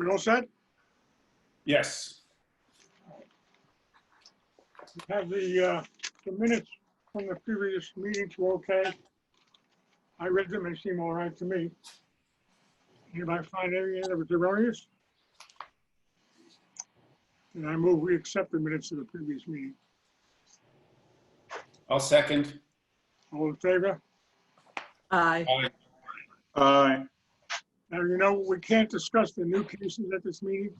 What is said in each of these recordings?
We all set? Yes. We have the minutes from the previous meetings were okay. I read them, they seem all right to me. Anybody find anything that was erroneous? And I move we accept the minutes of the previous meeting. I'll second. All in favor? Aye. Aye. Aye. Now, you know, we can't discuss the new cases at this meeting.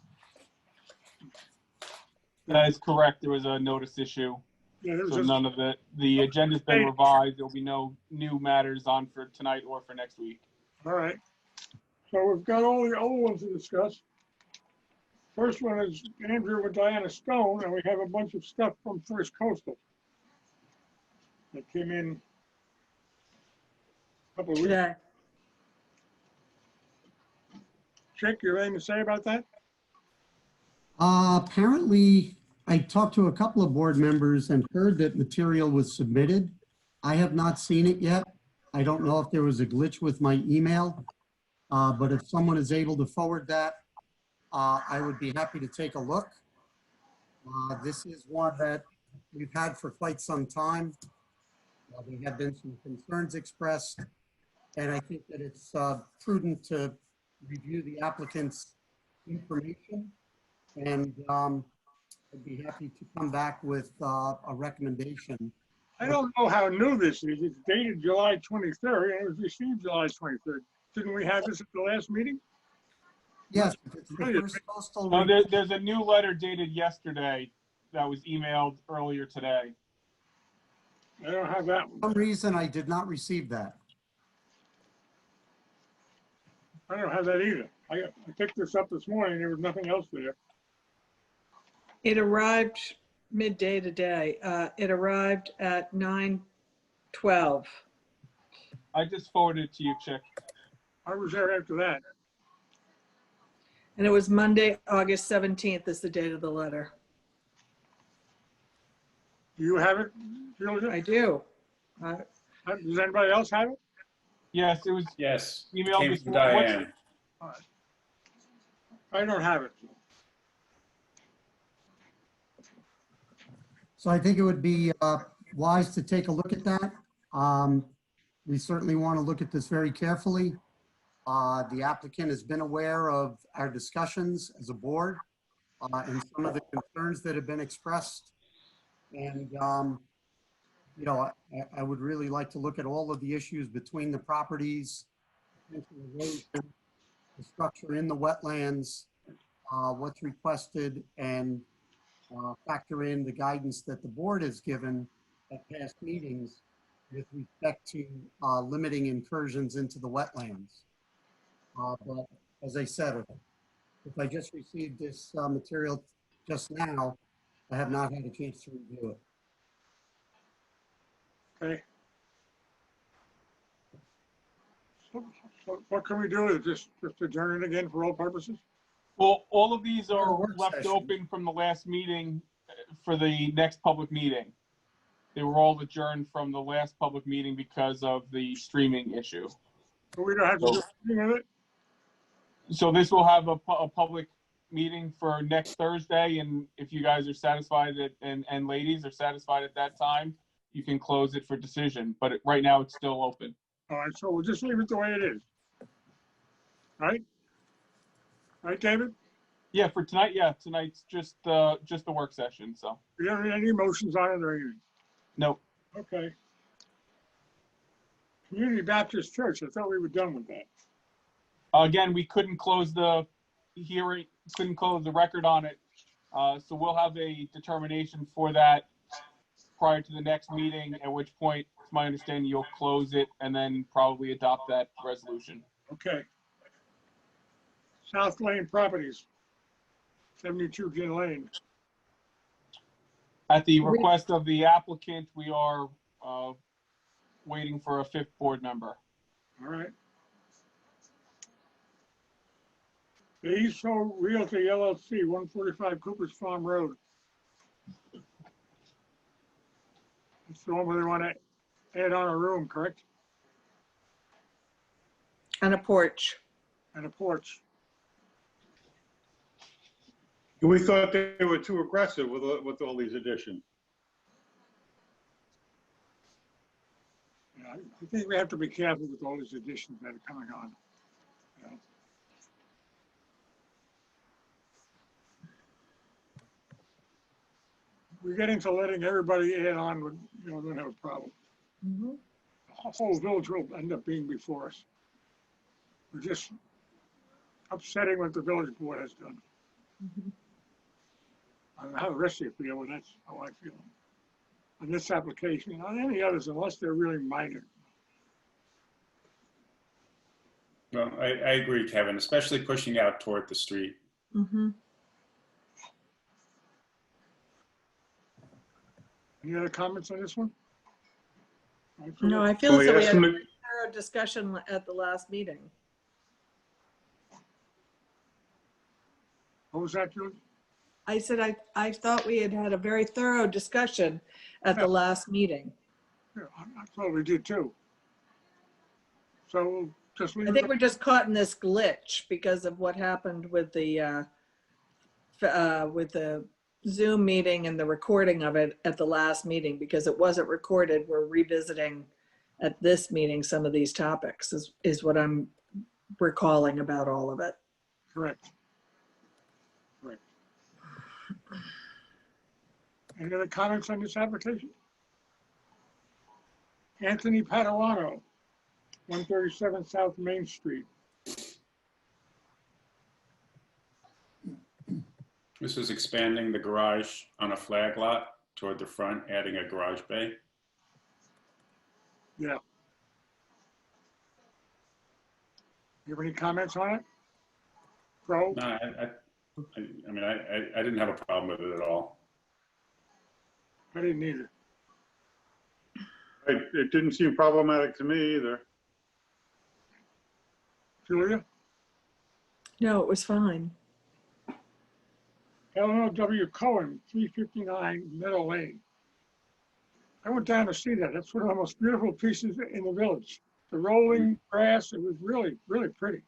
That is correct. There was a notice issue, Yeah, there was so a, none of it. The agenda's been revised. There'll be no new matters on for tonight or for next week. all right. So we've got all the old ones to discuss. First one is Andrew with Diana Stone, and we have a bunch of stuff from First Coastal that came in a couple of weeks. Today. Chick, you have anything to say about that? Apparently, I talked to a couple of board members and heard that material was submitted. I have not seen it yet. I don't know if there was a glitch with my email, but if someone is able to forward that, I would be happy to take a look. This is one that we've had for quite some time. There have been some concerns expressed, and I think that it's prudent to review the applicant's information. And I'd be happy to come back with a recommendation. I don't know how new this is. It's dated July 23rd and it was received July 23rd. Didn't we have this at the last meeting? Yes, it's the First Coastal. No, there's a new letter dated yesterday that was emailed earlier today. I don't have that For one. some reason, I did not receive that. I don't have that either. I picked this up this morning. There was nothing else there. It arrived midday today. It arrived at 9:12. I just forwarded it to you, Chick. I was there after that. And it was Monday, August 17th is the date of the letter. Do you have it, Julia? I do. Does anybody else have it? Yes, it was Yes. emailed Came this from morning. Diane. I don't have it. So I think it would be wise to take a look at that. We certainly want to look at this very carefully. The applicant has been aware of our discussions as a board and some of the concerns that have been expressed. And, you know, I would really like to look at all of the issues between the properties, potential erosion, the structure in the wetlands, what's requested, and factor in the guidance that the board has given at past meetings with respect to limiting incursions into the wetlands. But as I said, if I just received this material just now, I have not had a chance to review it. Okay. So what can we do with it? Just adjourn it again for all purposes? Well, all of these are work left session. open from the last meeting for the next public meeting. They were all adjourned from the last public meeting because of the streaming issue. So we don't have to do anything with it? So this will have a public meeting for next Thursday, and if you guys are satisfied and ladies are satisfied at that time, you can close it for decision. But right now, it's still open. All right, so we'll just leave it the way it is. Right? Right, David? Yeah, for tonight, yeah, tonight's just the work session. So We don't need any motions on it or anything? no. Okay. Community Baptist Church, I thought we were done with that. Again, we couldn't close the hearing, couldn't close the record on it. So we'll have a determination for that prior to the next meeting, at which point, it's my understanding, you'll close it and then probably adopt that resolution. Okay. South Lane Properties, 72 Gin Lane. At the request of the applicant, we are waiting for a fifth board member. All right. The East Shore Realty LLC, 145 Cooper's Farm Road. It's the one where they want to add on a room, correct? And a porch. And a porch. We thought they were too aggressive with all these additions. Yeah, I think we have to be careful with all these additions that are coming on. You know. We're getting to letting everybody add on, with, don't have a problem. Mhm. The whole village will end up being before us. We're just upsetting what the village board has done. Mhm. I don't know how the rest of you feel, but that's how I feel. On this application, on any others, unless they're really minor. Well, I agree, Kevin, especially pushing out toward the street. Mhm. Any other comments on this one? No, I feel Can as we though we ask had a them to- thorough discussion at the last meeting. What was that, Julie? I said I thought we had a very thorough discussion at the last meeting. Yeah, I thought we did too. So we'll just leave I it. think we're just caught in this glitch because of what happened with the Zoom meeting and the recording of it at the last meeting. Because it wasn't recorded, we're revisiting at this meeting some of these topics is what I'm recalling about all of it. Correct. Correct. Any other comments on this application? Anthony Padovano, 137 South Main Street. This is expanding the garage on a flag lot toward the front, adding a garage bay. Yeah. You have any comments on it? Pro? No, I mean, I didn't have a problem with it at all. I didn't either. It didn't seem problematic to me either. Julia? No, it was fine. Eleanor W. Cohen, 359 Meadow Lane. I went down to see that. That's one of the most beautiful pieces in the village. The rolling grass, it was really, really pretty.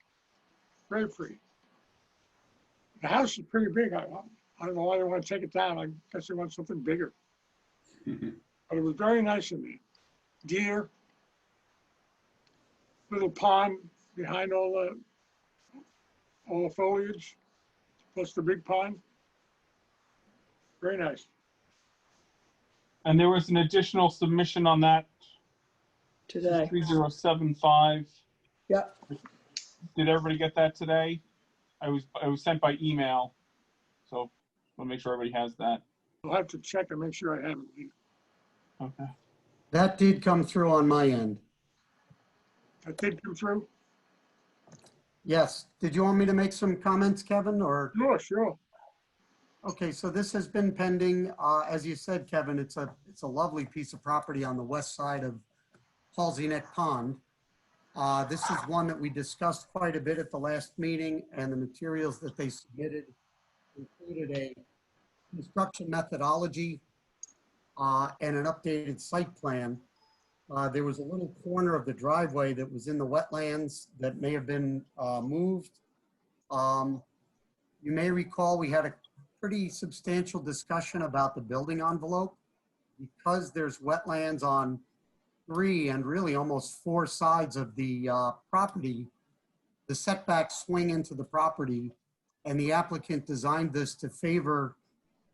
Very pretty. The house is pretty big. I don't know why they want to take it down. I guess they want something bigger. But it was very nice in there. Deer, little pond behind all the foliage, plus the big pond. Very nice. And there was an additional submission on that, Today. 3075. Yep. Did everybody get that today? It was sent by email, so we'll make sure everybody has that. I'll have to check and make sure I have it. Okay. That did come through on my end. That did come through? Yes. Did you want me to make some comments, Kevin, or? Sure. Okay, so this has been pending. As you said, Kevin, it's a lovely piece of property on the west side of Halsey Neck Pond. This is one that we discussed quite a bit at the last meeting, and the materials that they submitted included a construction methodology and an updated site plan. There was a little corner of the driveway that was in the wetlands that may have been moved. You may recall we had a pretty substantial discussion about the building envelope. Because there's wetlands on 3 and really almost 4 sides of the property, the setbacks swing into the property, and the applicant designed this to favor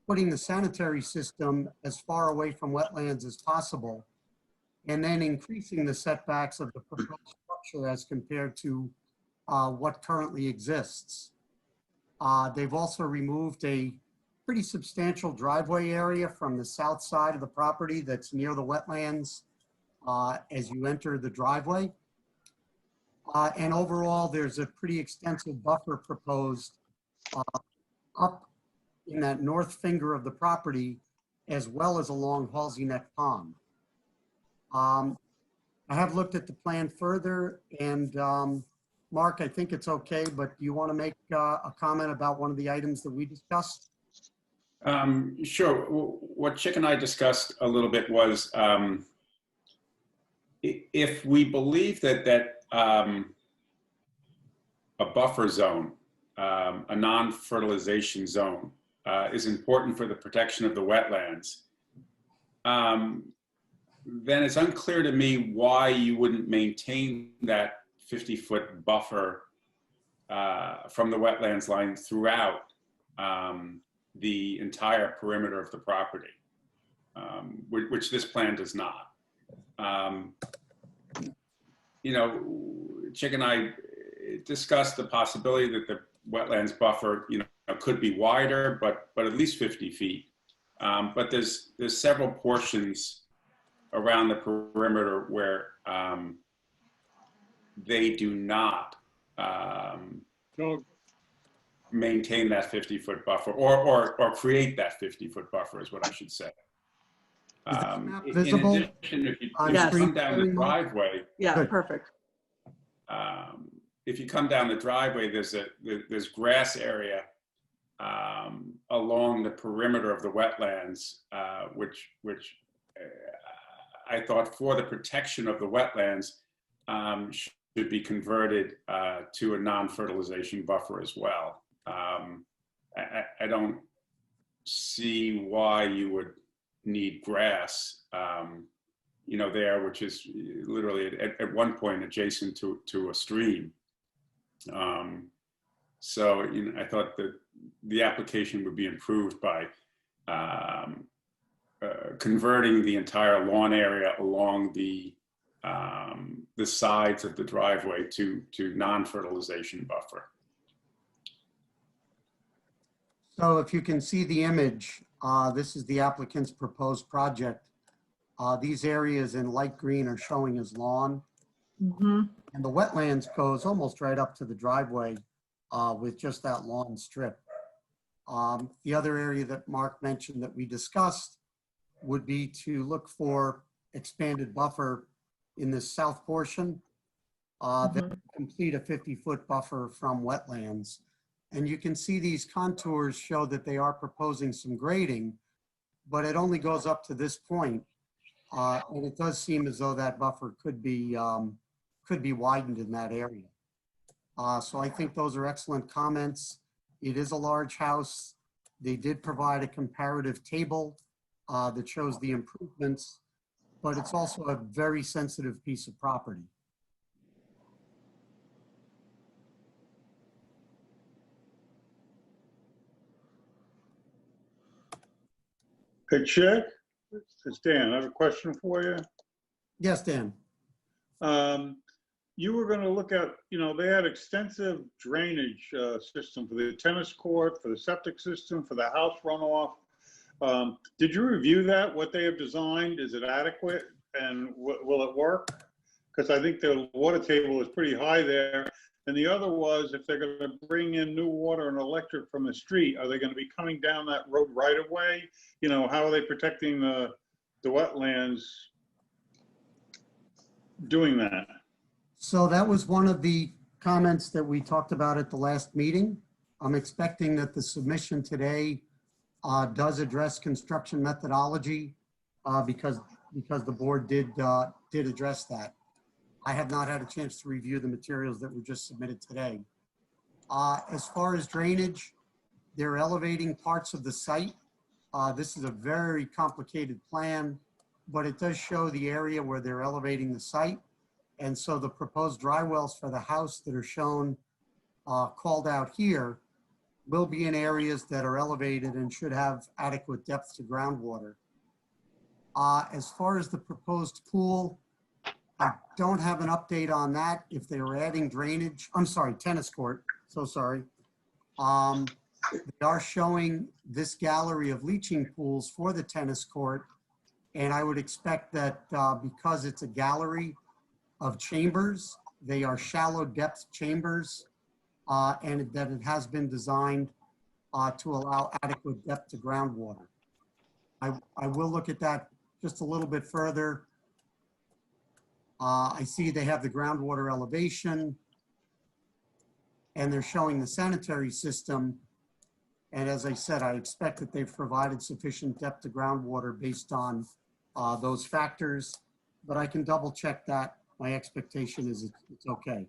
putting the sanitary system as far away from wetlands as possible, and then increasing the setbacks of the proposed structure as compared to what currently exists. They've also removed a pretty substantial driveway area from the south side of the property that's near the wetlands as you enter the driveway. And overall, there's a pretty extensive buffer proposed up in that north finger of the property, as well as along Halsey Neck Pond. I have looked at the plan further, and Mark, I think it's okay, but do you want to make a comment about one of the items that we discussed? Sure. What Chick and I discussed a little bit was if we believe that a buffer zone, a non-fertilization zone, is important for the protection of the wetlands, then it's unclear to me why you wouldn't maintain that 50-foot buffer from the wetlands line throughout the entire perimeter of the property, which this plan does not. You know, Chick and I discussed the possibility that the wetlands buffer, you know, could be wider, but at least 50 feet. But there's several portions around the perimeter where they do not So, maintain that 50-foot buffer or create that 50-foot buffer is what I should say. Is that map In visible addition, if you on Yes. come down the screen? driveway, Yeah, Good. perfect. if you come down the driveway, there's grass area along the perimeter of the wetlands, which I thought for the protection of the wetlands should be converted to a non-fertilization buffer as well. I don't see why you would need grass, you know, there, which is literally at one point adjacent to a stream. So, you know, I thought that the application would be improved by converting the entire lawn area along the sides of the driveway to non-fertilization buffer. So if you can see the image, this is the applicant's proposed project. These areas in light green are showing as lawn, Mhm. and the wetlands goes almost right up to the driveway with just that lawn strip. The other area that Mark mentioned that we discussed would be to look for expanded buffer in the south portion that would complete a 50-foot buffer from wetlands. And you can see these contours show that they are proposing some grading, but it only goes up to this point. And it does seem as though that buffer could be widened in that area. So I think those are excellent comments. It is a large house. They did provide a comparative table that shows the improvements, but it's also a very sensitive piece of property. Hey, Chick, it's Dan. I have a question for you. Yes, Dan. You were going to look at, you know, they had extensive drainage system for the tennis court, for the septic system, for the house runoff. Did you review that, what they have designed? Is it adequate and will it work? Because I think the water table is pretty high there. And the other was, if they're going to bring in new water and electric from the street, are they going to be coming down that road right away? You know, how are they protecting the wetlands doing that? So that was one of the comments that we talked about at the last meeting. I'm expecting that the submission today does address construction methodology because the board did address that. I have not had a chance to review the materials that were just submitted today. As far as drainage, they're elevating parts of the site. This is a very complicated plan, but it does show the area where they're elevating the site. And so the proposed dry wells for the house that are shown called out here will be in areas that are elevated and should have adequate depth to groundwater. As far as the proposed pool, I don't have an update on that. If they were adding drainage, I'm sorry, tennis court, so sorry. They are showing this gallery of leaching pools for the tennis court. And I would expect that because it's a gallery of chambers, they are shallow depth chambers, and that it has been designed to allow adequate depth to groundwater. I will look at that just a little bit further. I see they have the groundwater elevation and they're showing the sanitary system. And as I said, I expect that they've provided sufficient depth to groundwater based on those factors, but I can double check that. My expectation is it's okay.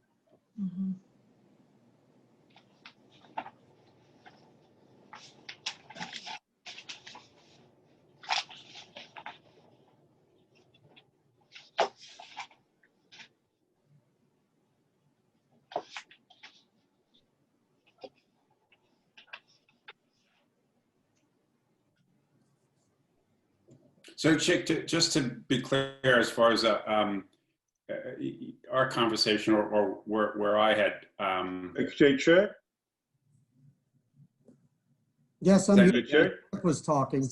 So Chick, just to be clear, as far as our conversation or where I had, Chick, Chick? Yes, I'm Thank here. you, Chick. Chick was talking.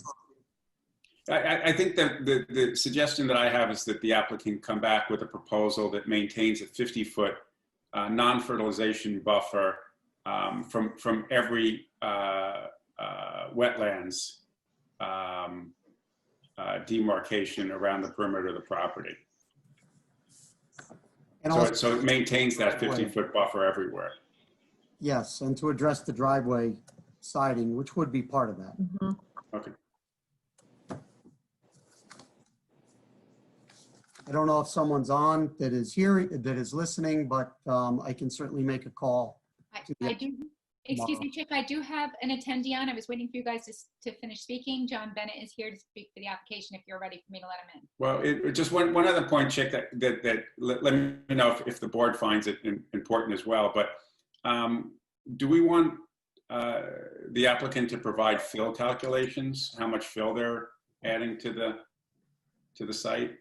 I think that the suggestion that I have is that the applicant come back with a proposal that maintains a 50-foot non-fertilization buffer from every wetlands demarcation around the perimeter of the property. And So also, so it maintains that 50-foot buffer everywhere. yes, and to address the driveway siding, which would be part of that. Mhm. Okay. I don't know if someone's on that is hearing, that is listening, but I can certainly make a call. I do, excuse me, Chick, I do have an attendee on. I was waiting for you guys to finish speaking. John Bennett is here to speak for the application if you're ready for me to let him in. Well, just one other point, Chick, that let me know if the board finds it important as well. But do we want the applicant to provide fill calculations, how much fill they're adding to the site?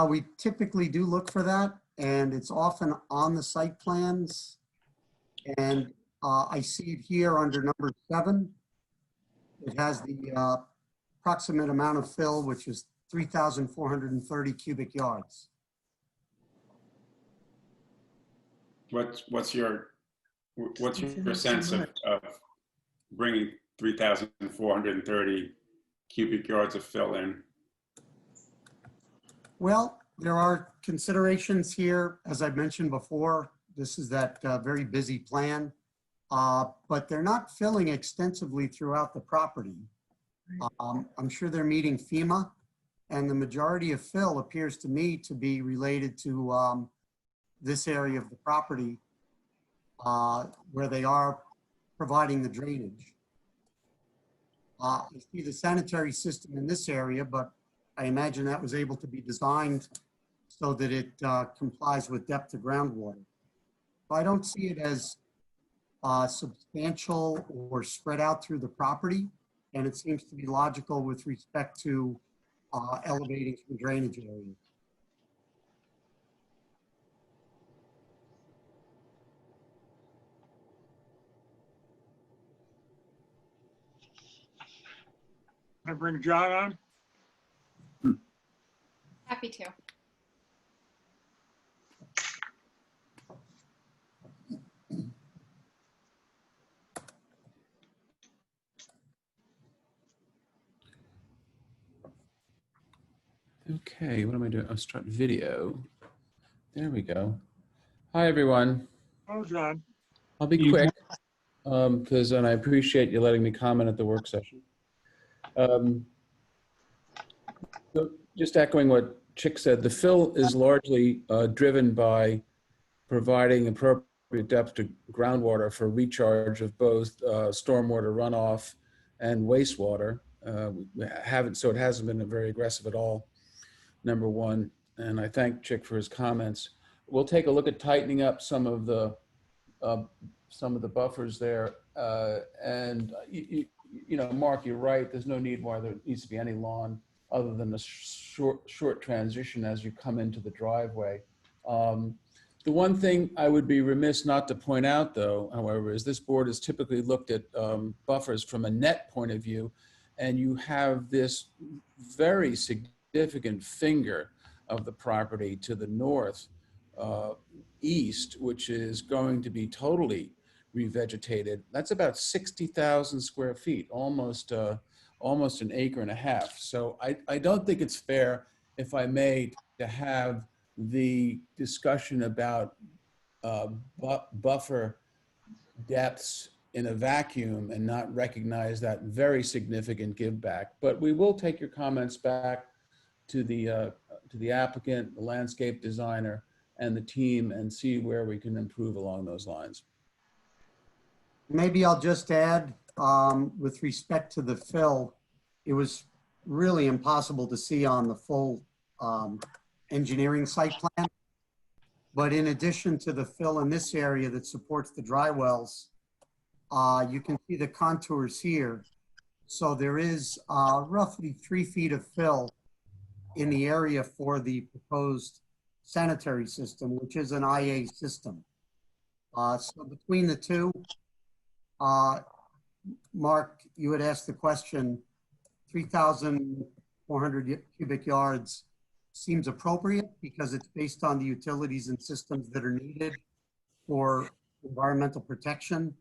We typically do look for that, and it's often on the site plans. And I see it here under number 7. It has the approximate amount of fill, which is 3,430 cubic yards. What's your sense of bringing 3,430 cubic yards of fill in? Well, there are considerations here. As I mentioned before, this is that very busy plan, but they're not filling extensively throughout the property. I'm sure they're meeting FEMA, and the majority of fill appears to me to be related to this area of the property where they are providing the drainage. I see the sanitary system in this area, but I imagine that was able to be designed so that it complies with depth of groundwater. I don't see it as substantial or spread out through the property, and it seems to be logical with respect to elevating some drainage areas. I bring John on. Happy to. Okay, what am I doing? I'll start video. There we go. Hi, everyone. Oh, John. I'll be You- quick because and I appreciate you letting me comment at the work session. So just echoing what Chick said, the fill is largely driven by providing appropriate depth to groundwater for recharge of both stormwater runoff and wastewater. So it hasn't been very aggressive at all, number one. And I thank Chick for his comments. We'll take a look at tightening up some of the buffers there. And you know, Mark, you're right. There's no need why there needs to be any lawn other than a short transition as you come into the driveway. The one thing I would be remiss not to point out, though, however, is this board has typically looked at buffers from a net point of view, and you have this very significant finger of the property to the north east, which is going to be totally revegetated. That's about 60,000 square feet, almost an acre and a half. So I don't think it's fair, if I may, to have the discussion about buffer depths in a vacuum and not recognize that very significant give back. But we will take your comments back to the applicant, the landscape designer, and the team and see where we can improve along those lines. Maybe I'll just add, with respect to the fill, it was really impossible to see on the full engineering site plan. But in addition to the fill in this area that supports the dry wells, You can see the contours here. So there is roughly 3 feet of fill in the area for the proposed sanitary system, which is an IA system. So between the two, Mark, you had asked the question, 3,400 cubic yards seems appropriate because it's based on the utilities and systems that are needed for environmental protection.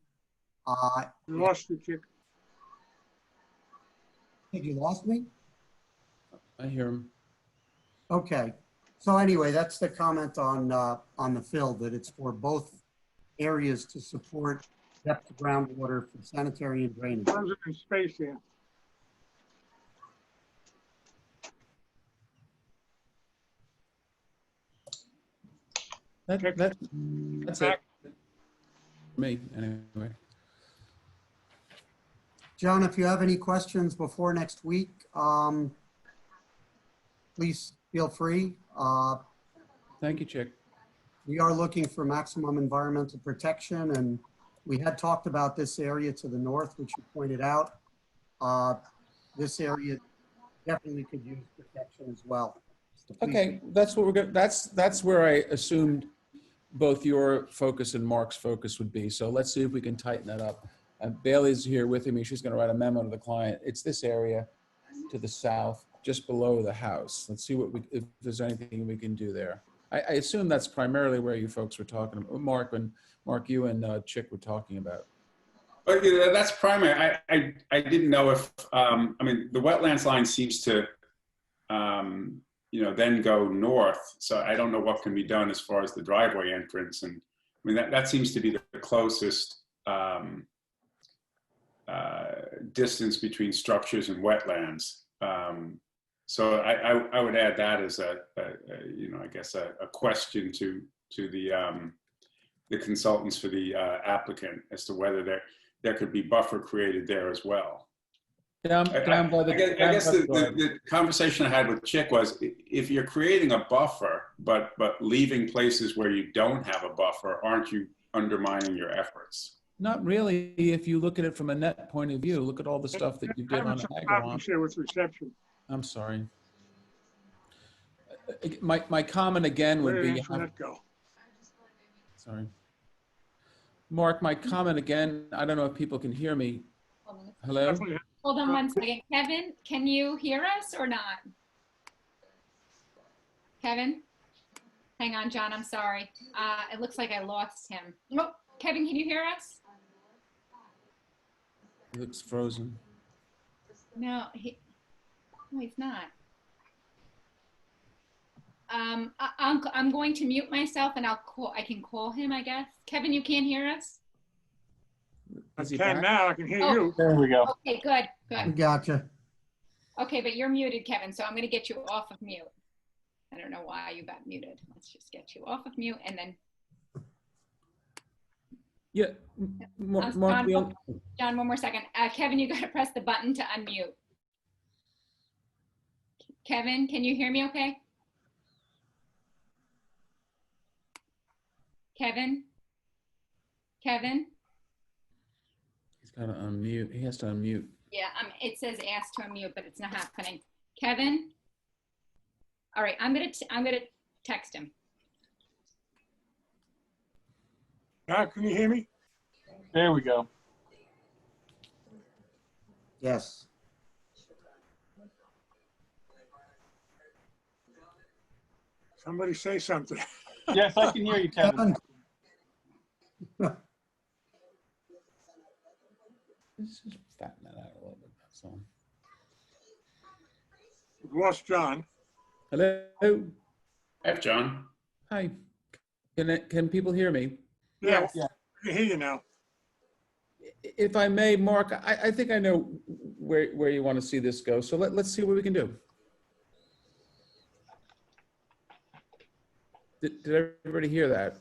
You lost your chick. Think you lost me? I hear him. Okay. So anyway, that's the comment on the fill, that it's for both areas to support depth of groundwater for sanitary and drainage. Frozen in space here. That's it. Me, anyway. John, if you have any questions before next week, please feel free. Thank you, Chick. We are looking for maximum environmental protection, and we had talked about this area to the north, which you pointed out. This area definitely could use protection as well. So please- Okay, that's what we're going. That's where I assumed both your focus and Mark's focus would be. So let's see if we can tighten that up. Bailey's here with me. She's going to write a memo to the client. It's this area to the south, just below the house. Let's see if there's anything we can do there. I assume that's primarily where you folks were talking about. Mark, you and Chick were talking about. But yeah, that's primary. I didn't know if, I mean, the wetlands line seems to, then go north. So I don't know what can be done as far as the driveway entrance. And I mean, that seems to be the closest distance between structures and wetlands. So I would add that as a question to the consultants for the applicant as to whether there could be buffer created there as well. Down by the. I guess the conversation I had with Chick was, if you're creating a buffer, but leaving places where you don't have a buffer, aren't you undermining your efforts? Not really. If you look at it from a net point of view, look at all the stuff that you did on Agawam. Share with reception. I'm sorry. My comment again would Where be. did the internet go? Sorry. Mark, my comment again, I don't know if people can hear me. Hello? Hold on one second. Kevin, can you hear us or not? Kevin? Hang on, John, I'm sorry. It looks like I lost him. Oh, Kevin, can you hear us? He looks frozen. No, he's not. I'm going to mute myself and I can call him, I guess. Kevin, you can't hear us? I can now. I can hear you. There we go. Okay, good. Gotcha. Okay, but you're muted, Kevin, so I'm going to get you off of mute. I don't know why you got muted. Let's just get you off of mute and then. Yeah, Mark, John, one more second. Kevin, you got to press the button to unmute. Kevin, can you hear me okay? Kevin? he's got to unmute. He has to unmute. Yeah, it says ask to unmute, but it's not happening. Kevin? All right, I'm gonna text him. Now, can you hear me? There we go. Yes. Somebody say something. Yes, I can hear you, Kevin. Let's just fatten that out a little bit, that's all. We've lost John. Hello? Hi, John. Hi. Can people hear me? Yeah, Yeah. I can hear you now. If I may, Mark, I think I know where you want to see this go. So let's see what we can do. Did everybody hear that?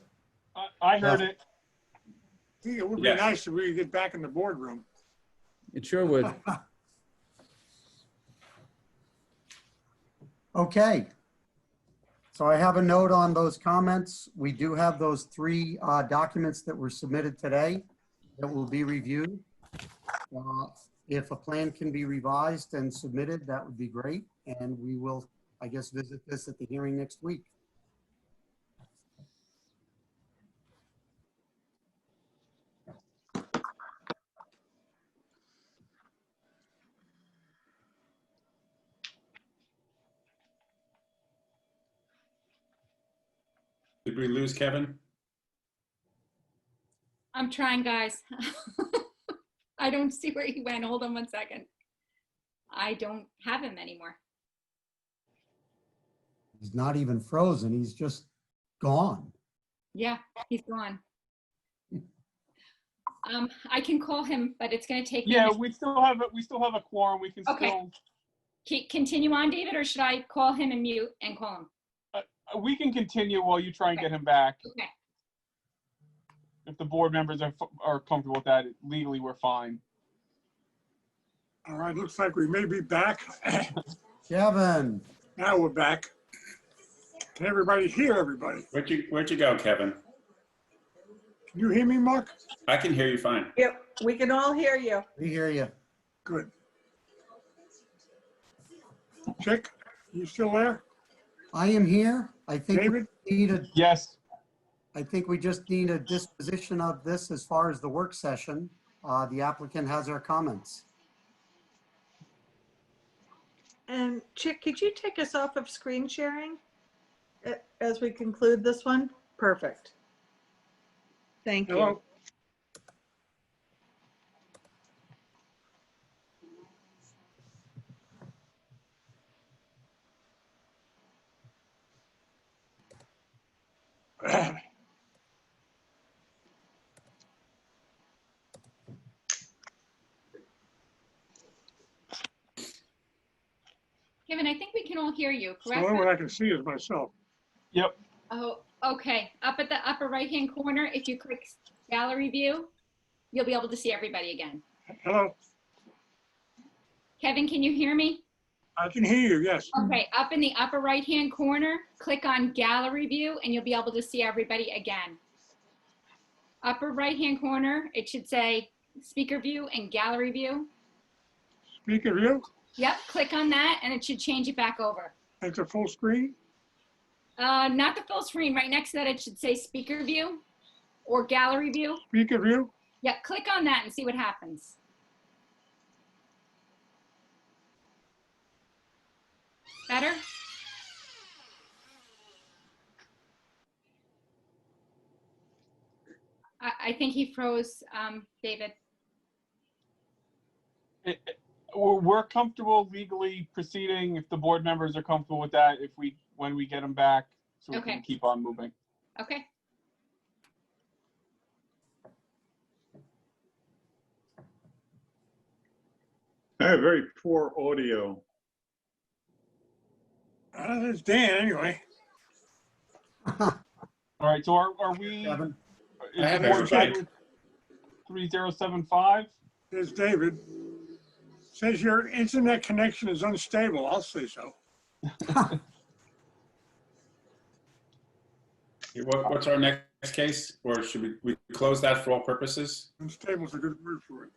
I heard it. I think it would be Yes. nice if we could get back in the boardroom. It sure would. Okay. So I have a note on those comments. We do have those 3 documents that were submitted today. It will be reviewed. If a plan can be revised and submitted, that would be great. And we will, I guess, visit this at the hearing next week. Did we lose Kevin? I'm trying, guys. I don't see where he went. Hold on one second. I don't have him anymore. He's not even frozen. He's just gone. Yeah, he's gone. I can call him, but it's going to take me. Yeah, we still have a quorum. We can Okay. Continue on, David, or should I call him and mute and call him? we can continue while you try and get him back. Okay. If the board members are comfortable with that, legally, we're fine. All right, looks like we may be back. Kevin, Now we're back. Can everybody hear everybody? Where'd you go, Kevin? Can you hear me, Mark? I can hear you fine. Yep, we can all hear you. we hear you. Good. Chick, you still there? I am here. I think David? we need a, Yes. I think we just need a disposition of this as far as the work session. The applicant has our comments. And Chick, could you take us off of screen sharing as we conclude this one? Perfect. Thank you. Hello? Kevin, I think we can all hear you, The correct? only one I can see is myself. Yep. Oh, okay. Up at the upper right-hand corner, if you click gallery view, you'll be able to see everybody again. Hello? Kevin, can you hear me? I can hear you, yes. Okay, up in the upper right-hand corner, click on gallery view and you'll be able to see everybody again. Upper right-hand corner, it should say speaker view and gallery view. Speaker view, Yep, click on that and it should change it back over. it's a full screen. Not the full screen, right next to that it should say speaker view or gallery view. Speaker view, Yep, click on that and see what happens. Better? I think he froze, David. We're comfortable legally proceeding if the board members are comfortable with that, when we get them back, so we Okay. can keep on moving. Okay. I have very poor audio. It's Dan anyway. All right, so are we? Kevin, Is I have the board everybody. good with 3075? There's David. Says your internet connection is unstable. I'll say so. What's our next case? Or should we close that for all purposes? Unstable is a good word for it.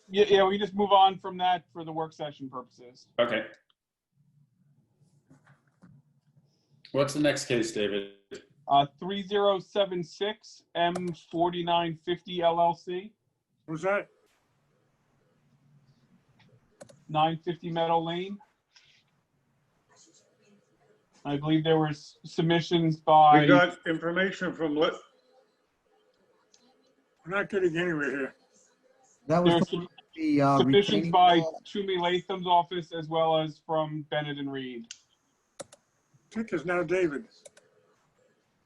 Yeah, we just move on from that for the work session purposes. Okay. What's the next case, David? 3076 M4950 LLC, Was that? 950 Meadow Lane. I believe there were submissions by. We got information from, We're not getting anywhere here. that There was were the submissions retaining by wall. Toomey Latham's office as well as from Bennett and Reed. Chick is now David.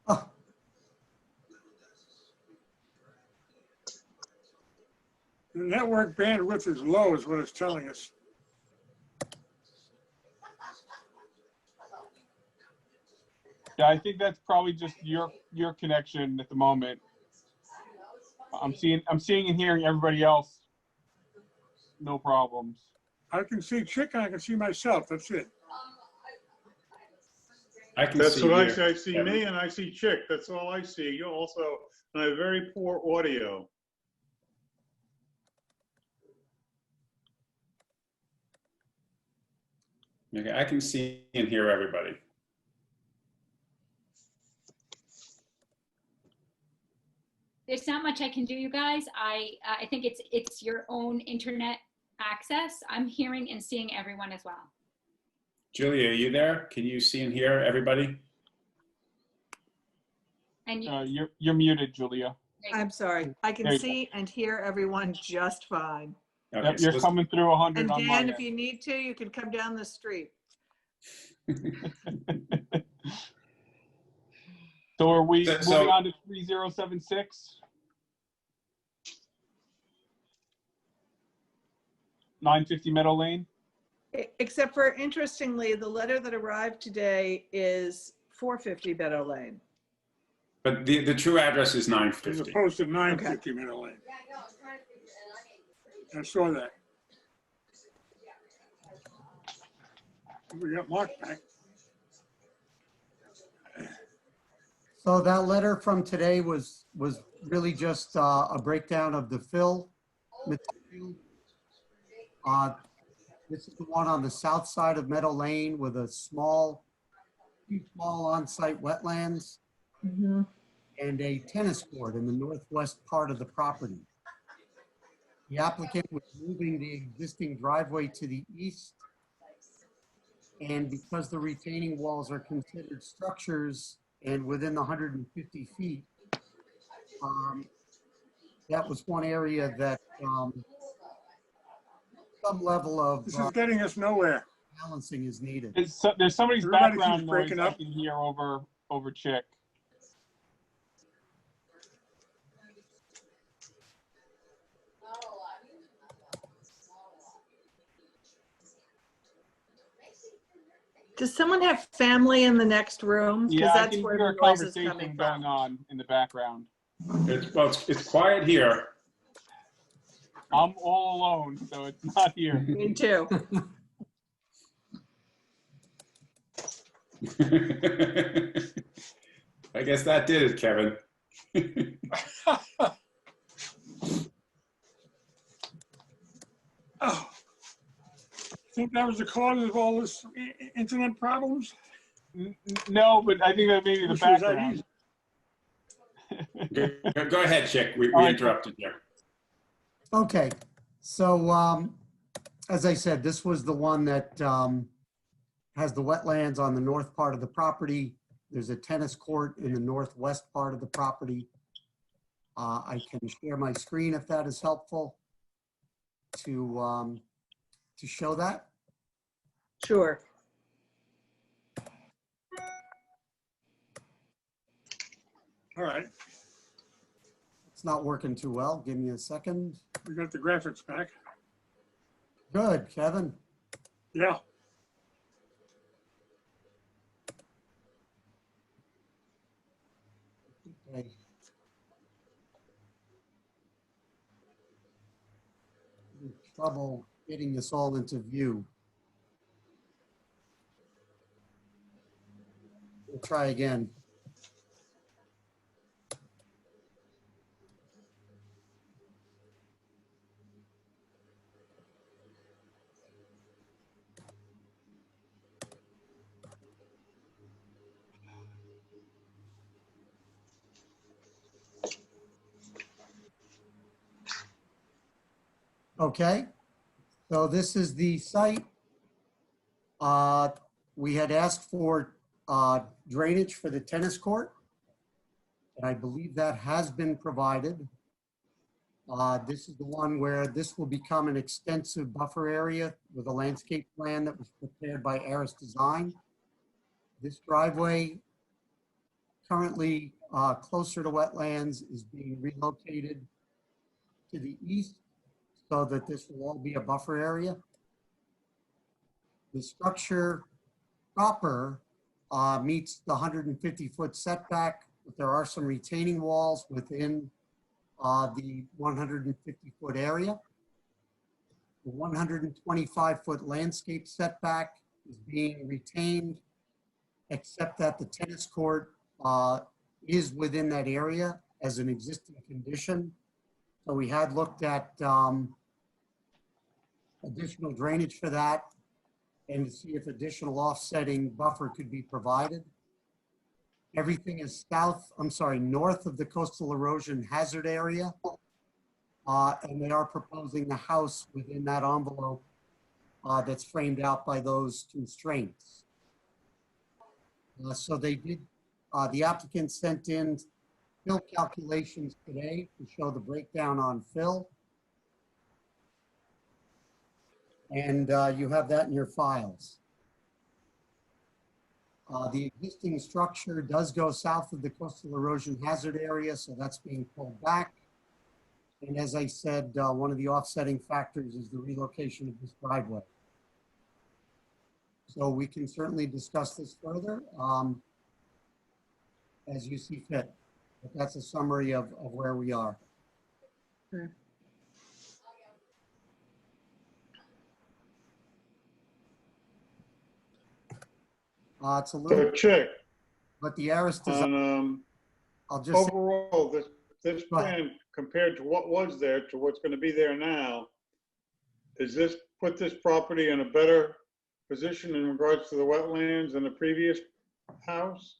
Oh, The network bandwidth is low is what it's telling us. Yeah, I think that's probably just your connection at the moment. I'm seeing and hearing everybody else. No problems. I can see Chick and I can see myself. That's it. I can that's see what I you, see. I see Kevin. me and I see Chick. That's all I see. You also, and I have very poor audio. Okay, I can see and hear everybody. There's not much I can do, you guys. I think it's your own internet access. I'm hearing and seeing everyone as well. Julia, are you there? Can you see and hear everybody? And you, You're muted, Julia. I'm sorry. I There can you see and hear everyone just fine. Okay, Yep, so you're let's- coming through 100 And on my Dan, if end. you need to, you can come down the street. So are we So- moving on to 3076? 950 Meadow Lane? Except for, interestingly, the letter that arrived today is 450 Meadow Lane. But the true address is As 950. opposed to 950 Meadow Lane. I saw that. We got Mark back. So that letter from today was really just a breakdown of the fill material. This is the one on the south side of Meadow Lane with a two small on-site wetlands and a tennis court in the northwest part of the property. The applicant was moving the existing driveway to the east. And because the retaining walls are considered structures and within the 150 feet, that was one area that some level of This is getting us nowhere. balancing is needed. There's somebody's Everybody background keeps noise breaking I up. can hear over Chick. Does someone have family in the next room? Yeah, Because I that's can where hear the a noise is conversation coming going from. on in the background. It's quiet here. I'm all alone, so it's not here. Me too. I guess that did it, Kevin. Oh. Think that was the cause of all this internet problems? No, but I think that may be the Wish it was that background. easy. Go ahead, Chick. We All right. interrupted you. Okay, so as I said, this was the one that has the wetlands on the north part of the property. There's a tennis court in the northwest part of the property. I can share my screen if that is helpful to show that. Sure. All right, It's not working too well. Give me a second. we got the graphics back. Good, Kevin. Yeah. Okay. Trouble getting this all into view. We'll try again. Okay, so this is the site. We had asked for drainage for the tennis court, and I believe that has been provided. This is the one where this will become an extensive buffer area with a landscape plan that was prepared by Aris Design. This driveway, currently closer to wetlands, is being relocated to the east so that this will all be a buffer area. The structure proper meets the 150-foot setback, but there are some retaining walls within the 150-foot area. The 125-foot landscape setback is being retained, except that the tennis court is within that area as an existing condition. So we had looked at additional drainage for that. and to see if additional offsetting buffer could be provided. Everything is north of the coastal erosion hazard area. And they are proposing the house within that envelope that's framed out by those constraints. So they did, the applicant sent in fill calculations today to show the breakdown on fill. And you have that in your files. The existing structure does go south of the coastal erosion hazard area, so that's being pulled back. And as I said, one of the offsetting factors is the relocation of this driveway. So we can certainly discuss this further as you see fit. But that's a summary of where we are. Okay. It's a little, So Chick, but the Aris design, on, I'll just say, overall, this Go ahead. plan compared to what was there to what's going to be there now, is this put this property in a better position in regards to the wetlands than the previous house?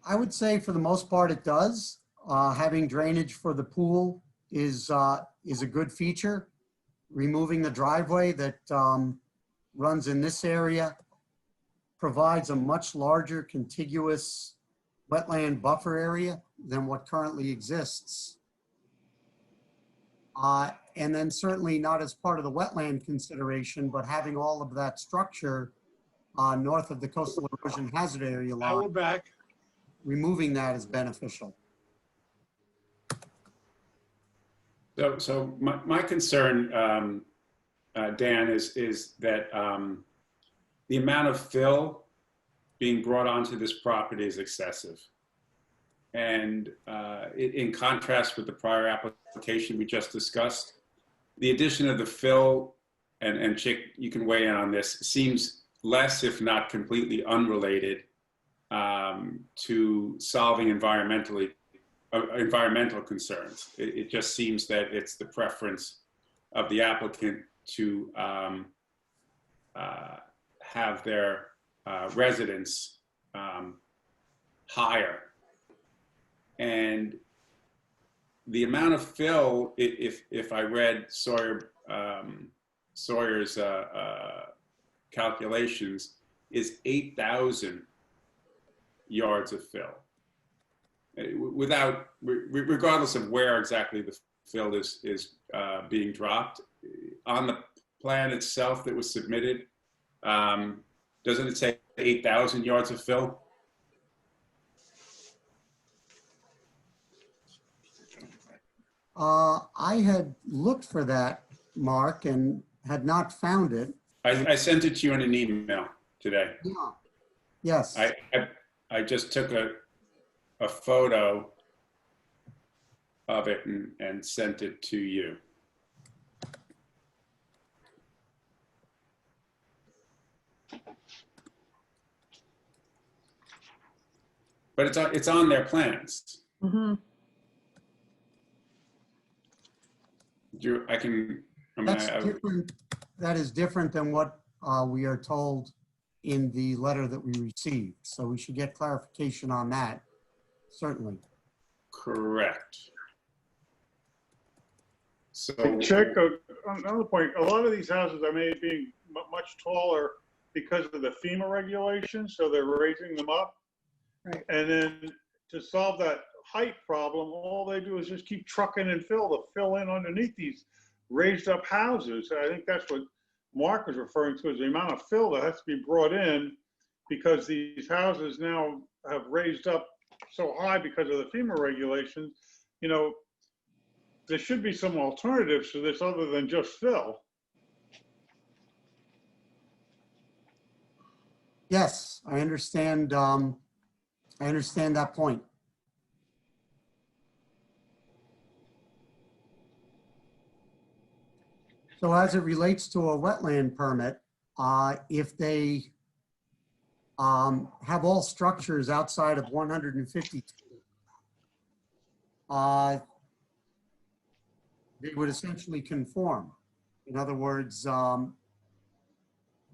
I would say for the most part it does. Having drainage for the pool is a good feature. Removing the driveway that runs in this area provides a much larger contiguous wetland buffer area than what currently exists. And then certainly not as part of the wetland consideration, but having all of that structure north of the coastal erosion hazard area Now we're line, back. removing that is beneficial. So my concern, Dan, is that the amount of fill being brought onto this property is excessive. And in contrast with the prior application we just discussed, the addition of the fill, and Chick, you can weigh in on this, seems less, if not completely unrelated to solving environmental concerns. It just seems that it's the preference of the applicant to have their residents higher. And the amount of fill, if I read Sawyer's calculations, is 8,000 yards of fill. Regardless of where exactly the fill is being dropped, on the plan itself that was submitted, doesn't it say 8,000 yards of fill? I had looked for that, Mark, and had not found it. I sent it to you in an email today. Yeah. Yes. I just took a photo of it and sent it to you. But it's on their plans. Mm-hmm. That's different. That is different than what we are told in the letter that we received. So we should get clarification on that, certainly. Correct. So Check, another point, a lot of these houses are maybe being much taller because of the FEMA regulations, so they're raising them up. Right. And then to solve that height problem, all they do is just keep trucking and fill in underneath these raised up houses. I think that's what Mark was referring to, is the amount of fill that has to be brought in because these houses now have raised up so high because of the FEMA regulations. You know, there should be some alternatives to this other than just fill. Yes, I understand. I understand that point. So as it relates to a wetland permit, if they have all structures outside of 150, they would essentially conform. In other words,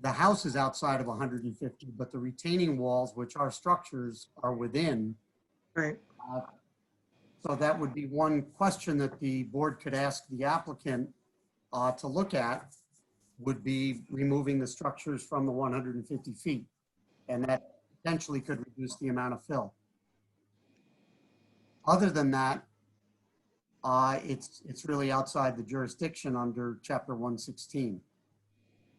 the house is outside of 150, but the retaining walls, which are structures, are within. Right. So that would be one question that the board could ask the applicant to look at, would be removing the structures from the 150 feet. And that potentially could reduce the amount of fill. Other than that, it's really outside the jurisdiction under Chapter 116.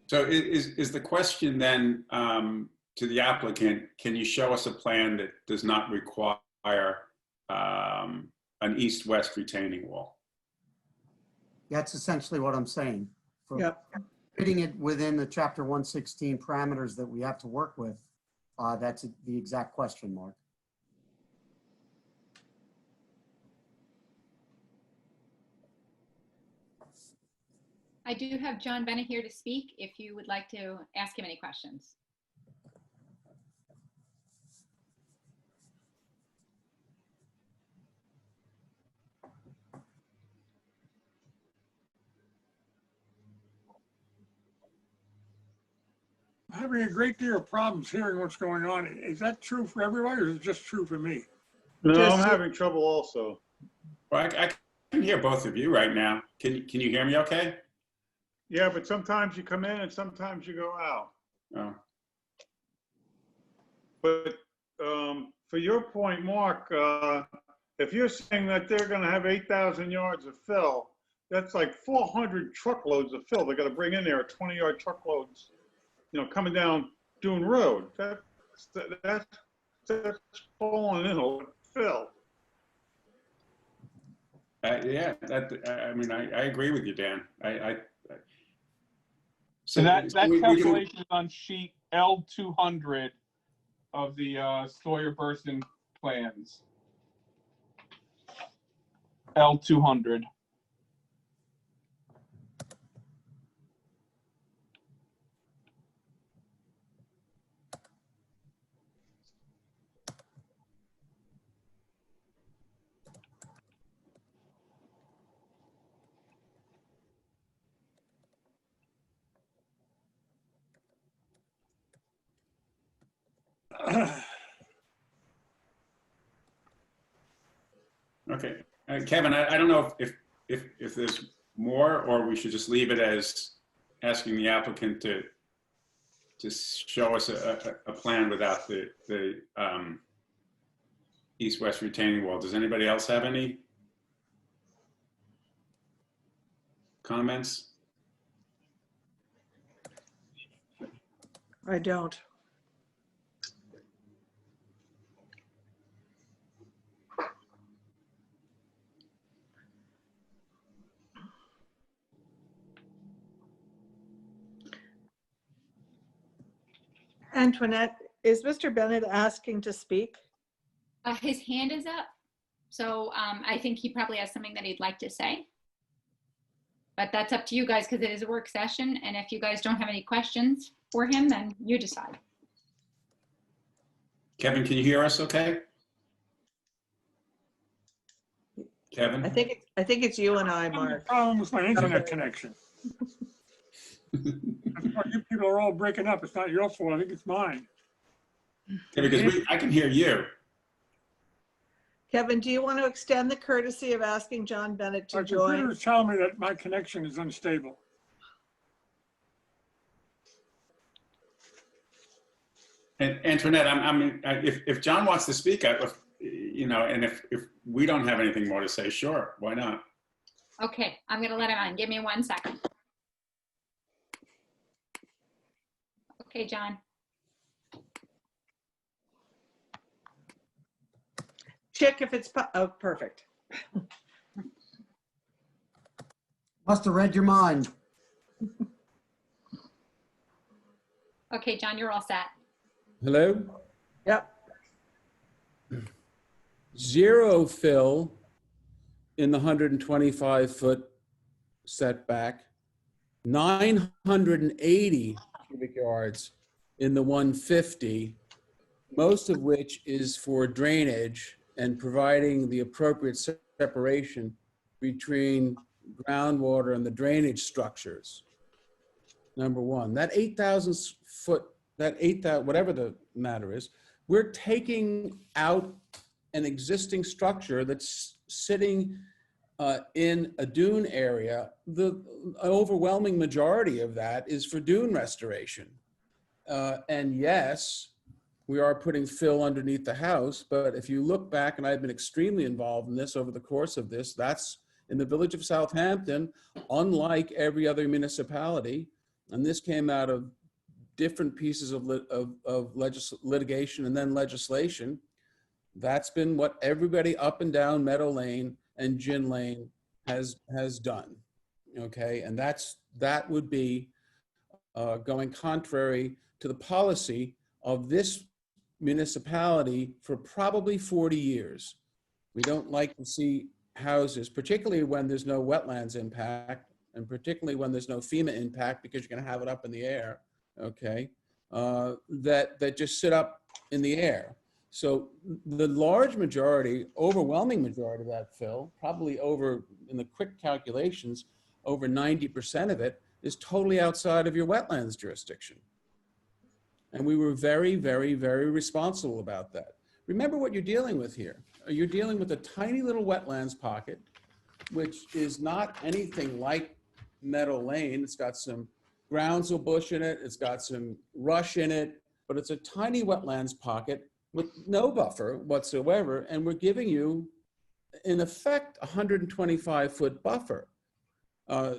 So is the question then to the applicant, can you show us a plan that does not require an east-west retaining wall? That's essentially what I'm saying. For Yep. fitting it within the Chapter 116 parameters that we have to work with, that's the exact question, Mark. I do have John Bennett here to speak if you would like to ask him any questions. I'm having a great deal of problems hearing what's going on. Is that true for everybody, or is it just true for me? No, Just- I'm having trouble also. Well, I can hear both of you right now. Can you hear me okay? Yeah, but sometimes you come in and sometimes you go out. Oh. But for your point, Mark, if you're saying that they're going to have 8,000 yards of fill, that's like 400 truckloads of fill. They're going to bring in there 20-yard truckloads, coming down Dune Road. That's falling in a fill. Yeah, I mean, I agree with you, Dan. So that we can- calculation is on sheet L200 of the Sawyer-Burson plans. L200. Okay, Kevin, I don't know if there's more, or we should just leave it as asking the applicant to show us a plan without the east-west retaining wall. Does anybody else have any comments? I don't. Antoinette, is Mr. Bennett asking to speak? His hand is up, so I think he probably has something that he'd like to say. But that's up to you guys because it is a work session, and if you guys don't have any questions for him, then you decide. Kevin, can you hear us okay? Kevin? I think it's you and I, I'm having a Mark. problem with my internet connection. That's why you people are all breaking up. It's not your fault. I think it's mine. Yeah, because I can hear you. Kevin, do you want to extend the courtesy of asking John Bennett to My computer join? is telling me that my connection is unstable. And Antoinette, if John wants to speak, and if we don't have anything more to say, sure, why not? Okay, I'm going to let him on. Give me 1 second. Okay, John. Chick, if it's, oh, perfect. Must have read your mind. Okay, John, you're all set. Hello? Yep. Zero fill in the 125-foot setback, 980 cubic yards in the 150, most of which is for drainage and providing the appropriate separation between groundwater and the drainage structures. number one. That 8,000 foot, that 8,000, whatever the matter is, we're taking out an existing structure that's sitting in a dune area. The overwhelming majority of that is for dune restoration. And yes, we are putting fill underneath the house, but if you look back, and I've been extremely involved in this over the course of this, that's in the village of Southampton, unlike every other municipality, and this came out of different pieces of litigation and then legislation. That's been what everybody up and down Meadow Lane and Gin Lane has done. Okay, and that would be going contrary to the policy of this municipality for probably 40 years. We don't like to see houses, particularly when there's no wetlands impact, and particularly when there's no FEMA impact, because you're going to have it up in the air, okay, that just sit up in the air. So the large majority, overwhelming majority of that fill, probably over, in the quick calculations, over 90% of it is totally outside of your wetlands jurisdiction. And we were very, very, very responsible about that. Remember what you're dealing with here. You're dealing with a tiny little wetlands pocket, which is not anything like Meadow Lane. It's got some groundsel bush in it. It's got some rush in it, but it's a tiny wetlands pocket with no buffer whatsoever. And we're giving you, in effect, a 125-foot buffer.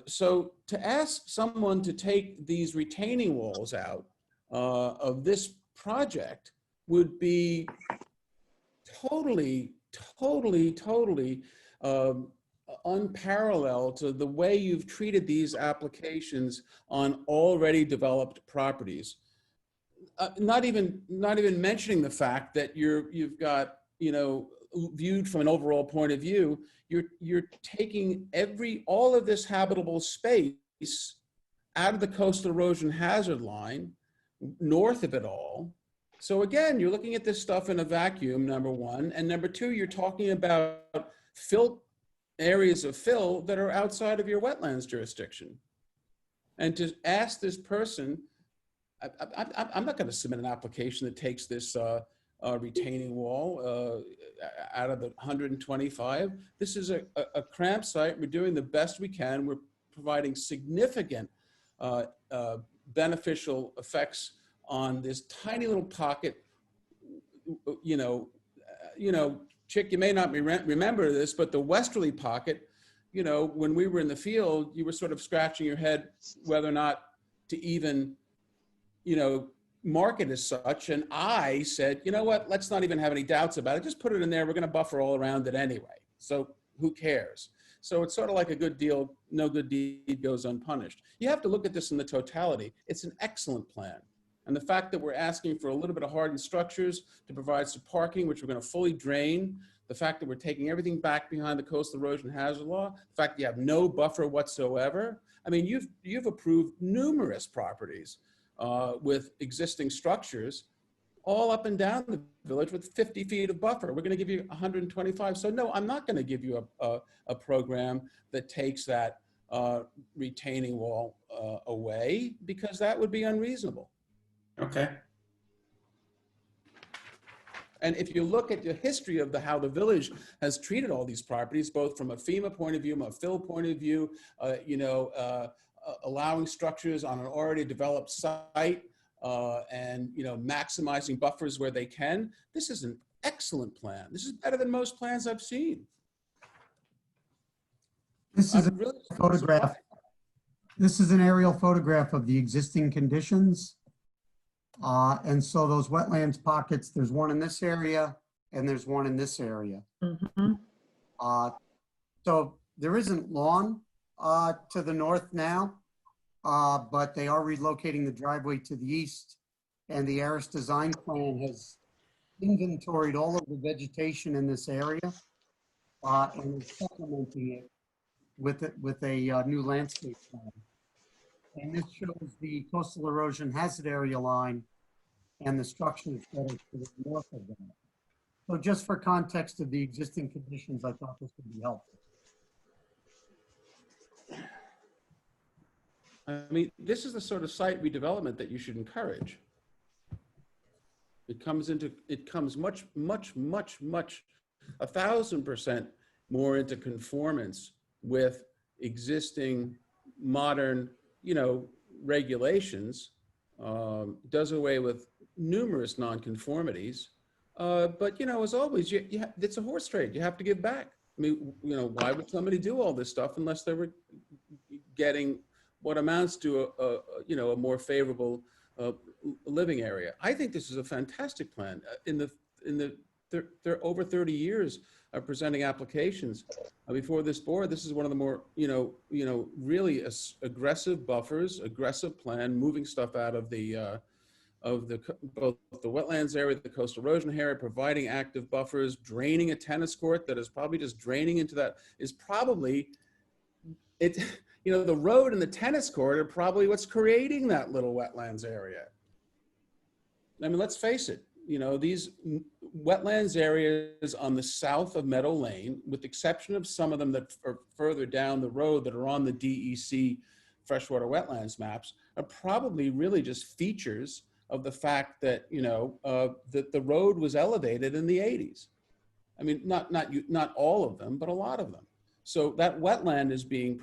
So to ask someone to take these retaining walls out of this project would be totally unparalleled to the way you've treated these applications on already developed properties. Not even mentioning the fact that you've got, you know, viewed from an overall point of view, you're taking all of this habitable space out of the coastal erosion hazard line, north of it all. So again, you're looking at this stuff in a vacuum, number one. And number two, you're talking about areas of fill that are outside of your wetlands jurisdiction. And to ask this person, I'm not going to submit an application that takes this retaining wall out of the 125. This is a cramped site. We're doing the best we can. We're providing significant beneficial effects on this tiny little pocket. Chick, you may not remember this, but the westerly pocket, you know, when we were in the field, you were sort of scratching your head whether or not to even, you know, mark it as such. And I said, you know what, let's not even have any doubts about it. Just put it in there. We're going to buffer all around it anyway. So who cares? So it's sort of like a good deal, no good deed goes unpunished. You have to look at this in the totality. It's an excellent plan. And the fact that we're asking for a little bit of hardened structures to provide some parking, which we're going to fully drain, the fact that we're taking everything back behind the coastal erosion hazard law, the fact that you have no buffer whatsoever. I mean, you've approved numerous properties with existing structures all up and down the village with 50 feet of buffer. We're going to give you 125. So no, I'm not going to give you a program that takes that retaining wall away, because that would be unreasonable. Okay. And if you look at the history of how the village has treated all these properties, both from a FEMA point of view, a fill point of view, allowing structures on an already developed site, and, you know, maximizing buffers where they can, this is an excellent plan. This is better than most plans I've seen. This is a really photograph. surprised. This is an aerial photograph of the existing conditions. And so those wetlands pockets, there's one in this area and there's one in this area. Mm-hmm. So there isn't lawn to the north now, but they are relocating the driveway to the east. And the ARIS design plan has inventoried all of the vegetation in this area and is supplementing it with a new landscape plan. And this shows the coastal erosion hazard area line and the structures that are to the north of that. So just for context of the existing conditions, I thought this would be helpful. I mean, this is the sort of site redevelopment that you should encourage. It comes much, 1,000% more into conformance with existing modern, regulations, does away with numerous nonconformities. But, as always, it's a horse trade. You have to give back. I mean, why would somebody do all this stuff unless they were getting what amounts to a more favorable living area? I think this is a fantastic plan. They're over 30 years of presenting applications before this board. This is one of the more, really aggressive buffers, aggressive plan, moving stuff out of both the wetlands area, the coastal erosion area, providing active buffers, draining a tennis court that is probably just draining into that is probably it. The road and the tennis court are probably what's creating that little wetlands area. I mean, let's face it, these wetlands areas on the south of Meadow Lane, with the exception of some of them that are further down the road that are on the DEC freshwater wetlands maps, are probably really just features of the fact that, that the road was elevated in the 80s. I mean, not all of them, but a lot of them. So that wetland is being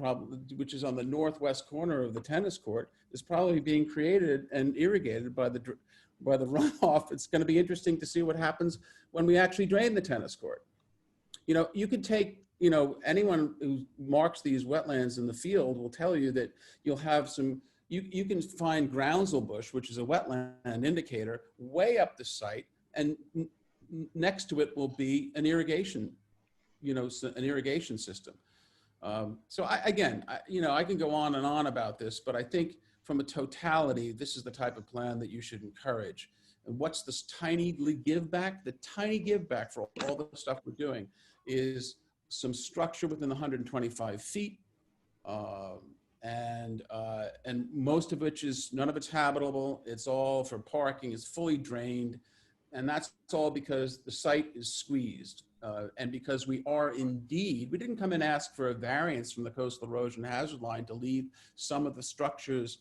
which is on the northwest corner of the tennis court, is probably being created and irrigated by the runoff. It's going to be interesting to see what happens when we actually drain the tennis court. You could take, anyone who marks these wetlands in the field will tell you that you'll have some, you can find groundsel bush, which is a wetland indicator, way up the site, and next to it will be an irrigation system. So I can go on and on about this, but I think from a totality, this is the type of plan that you should encourage. And what's this tiny give back? The tiny give back for all the stuff we're doing is some structure within the 125 feet, and most of which none of it's habitable. It's all for parking. It's fully drained, and that's all because the site is squeezed. And because we didn't come and ask for a variance from the coastal erosion hazard line to leave some of the structures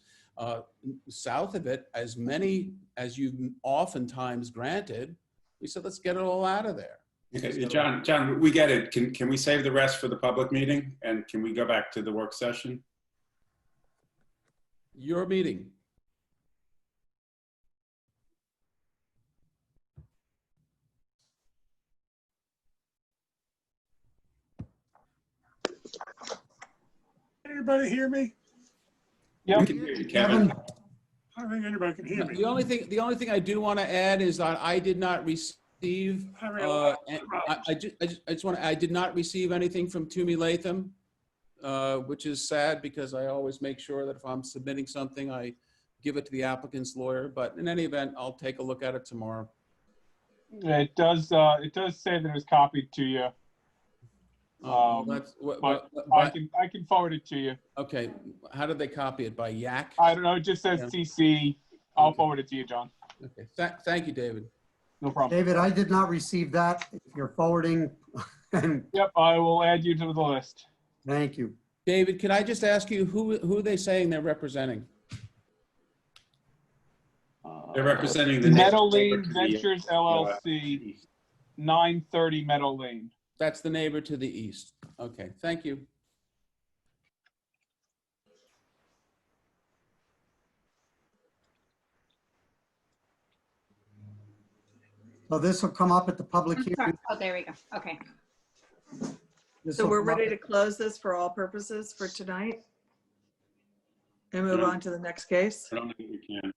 south of it, as many as you've oftentimes granted. We said, let's get it all out of there. Okay, John, we get it. Can we save the rest for the public meeting? And can we go back to the work session? Your meeting. Anybody hear me? Yeah. We can hear you, Kevin. I don't think anybody can hear me. The only thing I do want to add is that I did not receive. I did not receive anything from Toomey Latham, which is sad because I always make sure that if I'm submitting something, I give it to the applicant's lawyer. But in any event, I'll take a look at it tomorrow. It does say that it was copied to you. That's what, I can forward it to you. Okay, how did they copy it? By Yak? I don't know. It just says CC. I'll forward it to you, John. Okay, thank you, David. No problem. David, I did not receive that. If you're forwarding. Yep, I will add you to the list. Thank you. David, can I just ask you, who are they saying they're representing? They're representing the Meadow neighbor Lane to the, Ventures LLC, 930 Meadow Lane. That's the neighbor to the east. Okay, thank you. So this will come up at the public I'm sorry. hearing. Oh, there we go. Okay. This So will we're come up- ready to close this for all purposes for tonight? And move on to the next case? I don't think we can.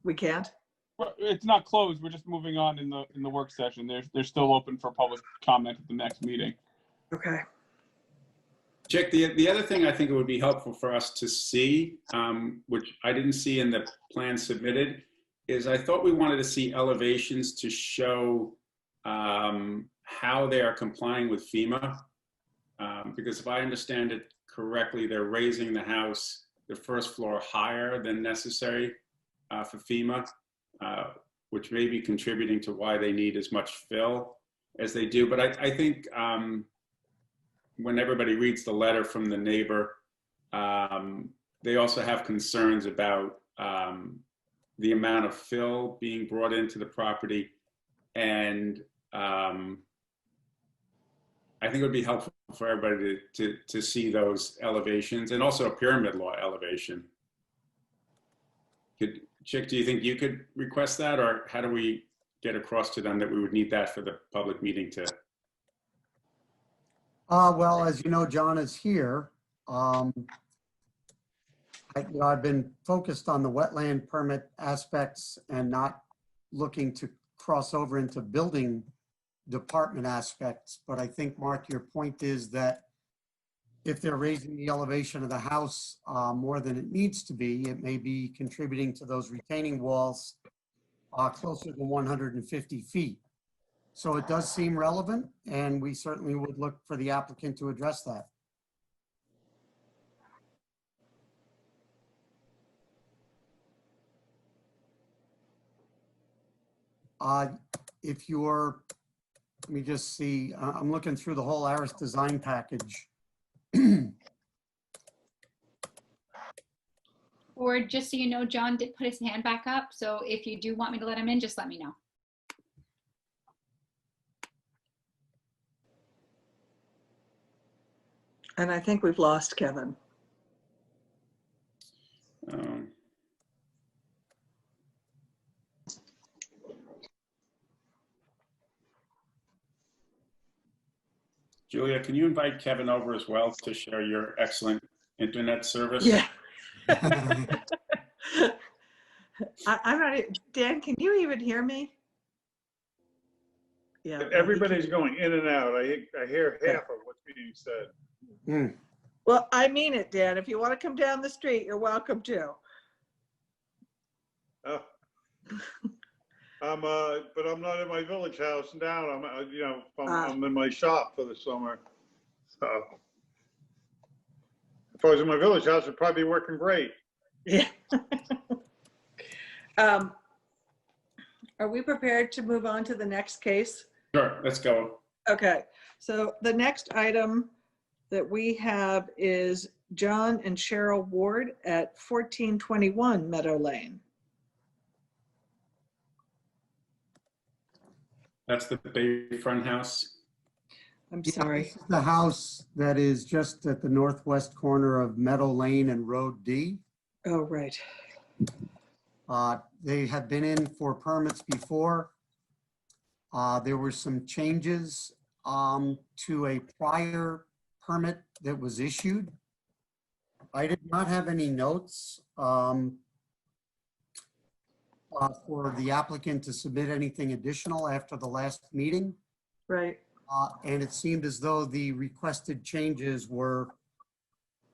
We can't? Well, it's not closed. We're just moving on in the work session. They're still open for public comment at the next meeting. Okay. Jack, the other thing I think it would be helpful for us to see, which I didn't see in the plan submitted, is I thought we wanted to see elevations to show how they are complying with FEMA. Because if I understand it correctly, they're raising the house, the first floor higher than necessary for FEMA, which may be contributing to why they need as much fill as they do. But I think when everybody reads the letter from the neighbor, they also have concerns about the amount of fill being brought into the property. And I think it would be helpful for everybody to see those elevations, and also a pyramid law elevation. Chick, do you think you could request that, or how do we get across to them that we would need that for the public meeting to? Well, as you know, John is here. I've been focused on the wetland permit aspects and not looking to cross over into building department aspects. But I think, Mark, your point is that if they're raising the elevation of the house more than it needs to be, it may be contributing to those retaining walls closer to 150 feet. So it does seem relevant, and we certainly would look for the applicant to address that. If you're, let me just see, I'm looking through the whole Aris design package. Or just so you know, John did put his hand back up. So if you do want me to let him in, just let me know. And I think we've lost Kevin. Julia, can you invite Kevin over as well to share your excellent internet service? Yeah. I'm not, Dan, can you even hear me? Yeah. Everybody's going in and out. I hear half of what's being said. Well, I mean it, Dan. If you want to come down the street, you're welcome to. Oh. But I'm not in my village house now. I'm in my shop for the summer. So if I was in my village house, it'd probably be working great. Yeah. Are we prepared to move on to the next case? Sure, let's go. Okay, so the next item that we have is John and Cheryl Ward at 1421 Meadow Lane. That's the Bayfront house. I'm Yeah, sorry. this is the house that is just at the northwest corner of Meadow Lane and Road D. Oh, right. They have been in for permits before. There were some changes to a prior permit that was issued. I did not have any notes for the applicant to submit anything additional after the last meeting. Right. And it seemed as though the requested changes were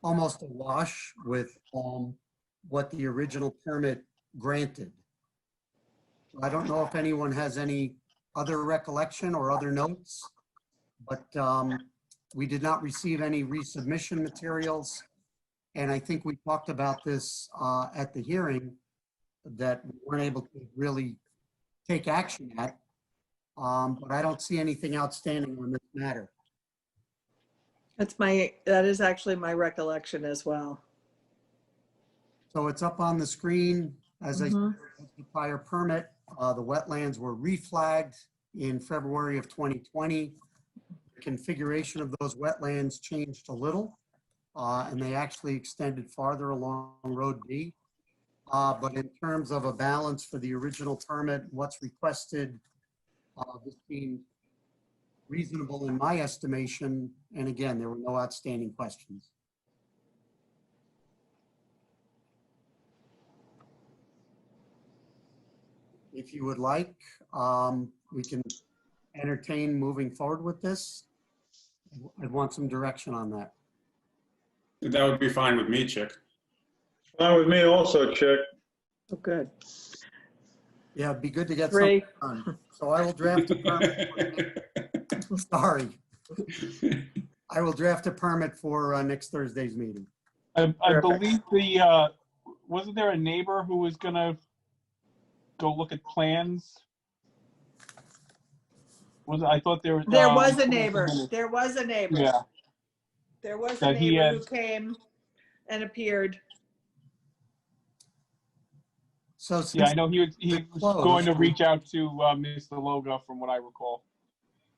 almost a wash with what the original permit granted. I don't know if anyone has any other recollection or other notes, but we did not receive any resubmission materials. And I think we talked about this at the hearing, that we weren't able to really take action at. But I don't see anything outstanding on this matter. That is actually my recollection as well. So it's up on the screen. As I Mhm. said, the prior permit, the wetlands were reflagged in February of 2020. The configuration of those wetlands changed a little, and they actually extended farther along Road D. But in terms of a balance for the original permit, what's requested, this seemed reasonable in my estimation. And again, there were no outstanding questions. If you would like, we can entertain moving forward with this. I'd want some direction on that. That would be fine with me, Chick. Fine with me also, Chick. Oh, good. Yeah, it'd be good to get Three. something done. So I will draft a permit. Sorry. I will draft a permit for next Thursday's meeting. I Perfect. believe wasn't there a neighbor who was gonna go look at plans? I thought there was. There was a neighbor. There was a neighbor. Yeah, There was a That he neighbor who had- came and appeared So Yeah, I since know he was closed, going to reach out to Mr. Loga from what I recall.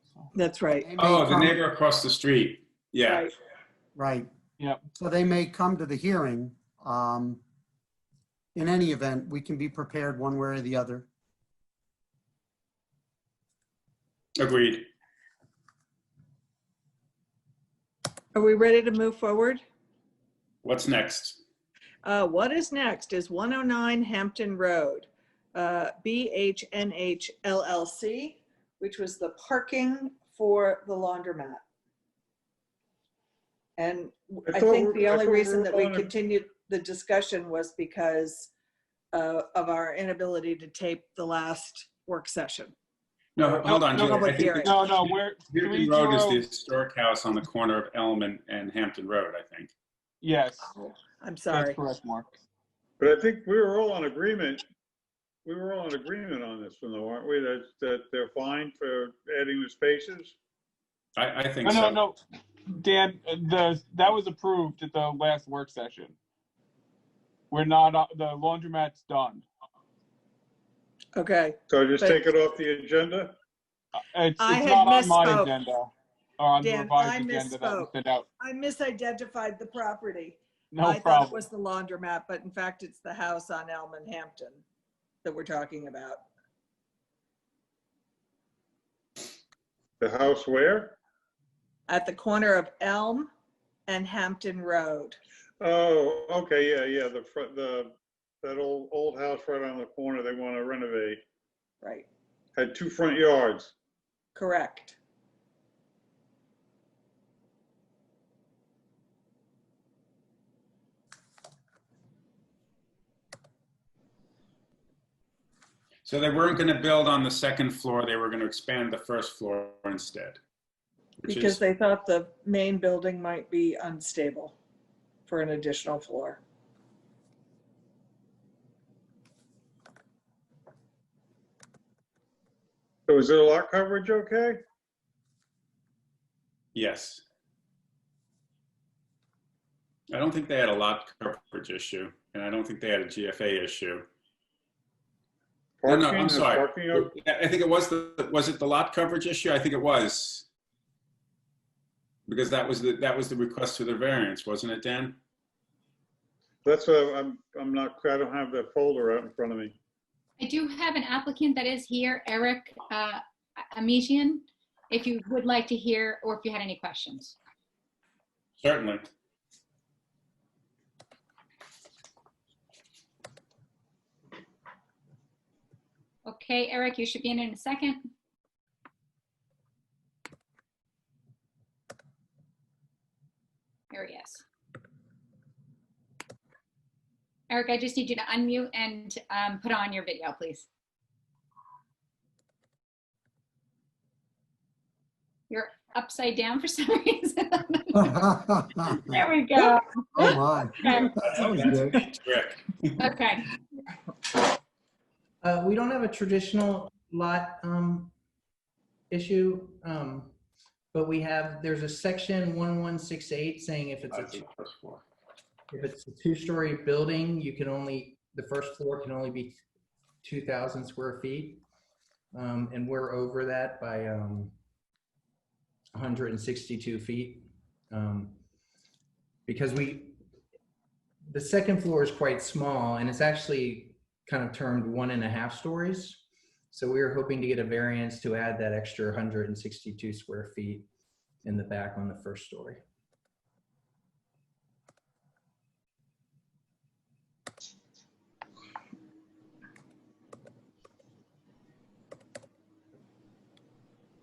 So, That's right. they may Oh, the come, neighbor across the street. Yeah. Right. right, yep. so they may come to the hearing. In any event, we can be prepared one way or the other. Agreed. Are we ready to move forward? What's next? What is next is 109 Hampton Road, BHNH LLC, which was the parking for the laundromat. And I think the only reason that we continued the discussion was because of our inability to tape the last work session. No, hold on. no, Julie. public I think hearing. No, we're Hampton Road is the 30. historic house on the corner of Elm and Hampton Road, I think. Yes, I'm that's sorry. correct, Mark. But I think we were all in agreement. We were all in agreement on this one, though, aren't we? That they're fine for adding the spaces? I think No, so. no, Dan, that was approved at the last work session. We're not, the laundromat's done. Okay. So just But- take it off the agenda? It's I had not on my misspoke. agenda, or on the Dan, revised I agenda that was misspoke. sent out. I misidentified the property. No I thought it problem. was the laundromat, but in fact, it's the house on Elm and Hampton that we're talking about. The house where? At the corner of Elm and Hampton Road. Oh, okay, yeah, the front, that old house right on the corner they want to renovate. Right, Had 2 front yards. correct. So they weren't going to build on the second floor. They were going to expand the first floor instead. Which Because is, they thought the main building might be unstable for an additional floor. So is the lot coverage okay? yes. I don't think they had a lot coverage issue, and I don't think they had a GFA issue. No, Parking, I'm is sorry. parking okay? I think it was was it the lot coverage issue? I think it was. Because that was the request for the variance, wasn't it, Dan? That's what I'm not, I don't have that folder out in front of me. I do have an applicant that is here, Eric Amijian, if you would like to hear, or if you had any questions. Certainly. Okay, Eric, you should be in a second. There he is. Eric, I just need you to unmute and put on your video, please. You're upside down for some reason. There we go. Oh, my. Okay. That was That's a good. neat trick. Okay. We don't have a traditional lot issue, but there's a section 1168 saying if That's the first floor. if it's a 2-story building, the first floor can only be 2,000 square feet. And we're over that by 162 feet. Because the second floor is quite small, and it's actually kind of termed 1.5 stories. So we were hoping to get a variance to add that extra 162 square feet in the back on the first story.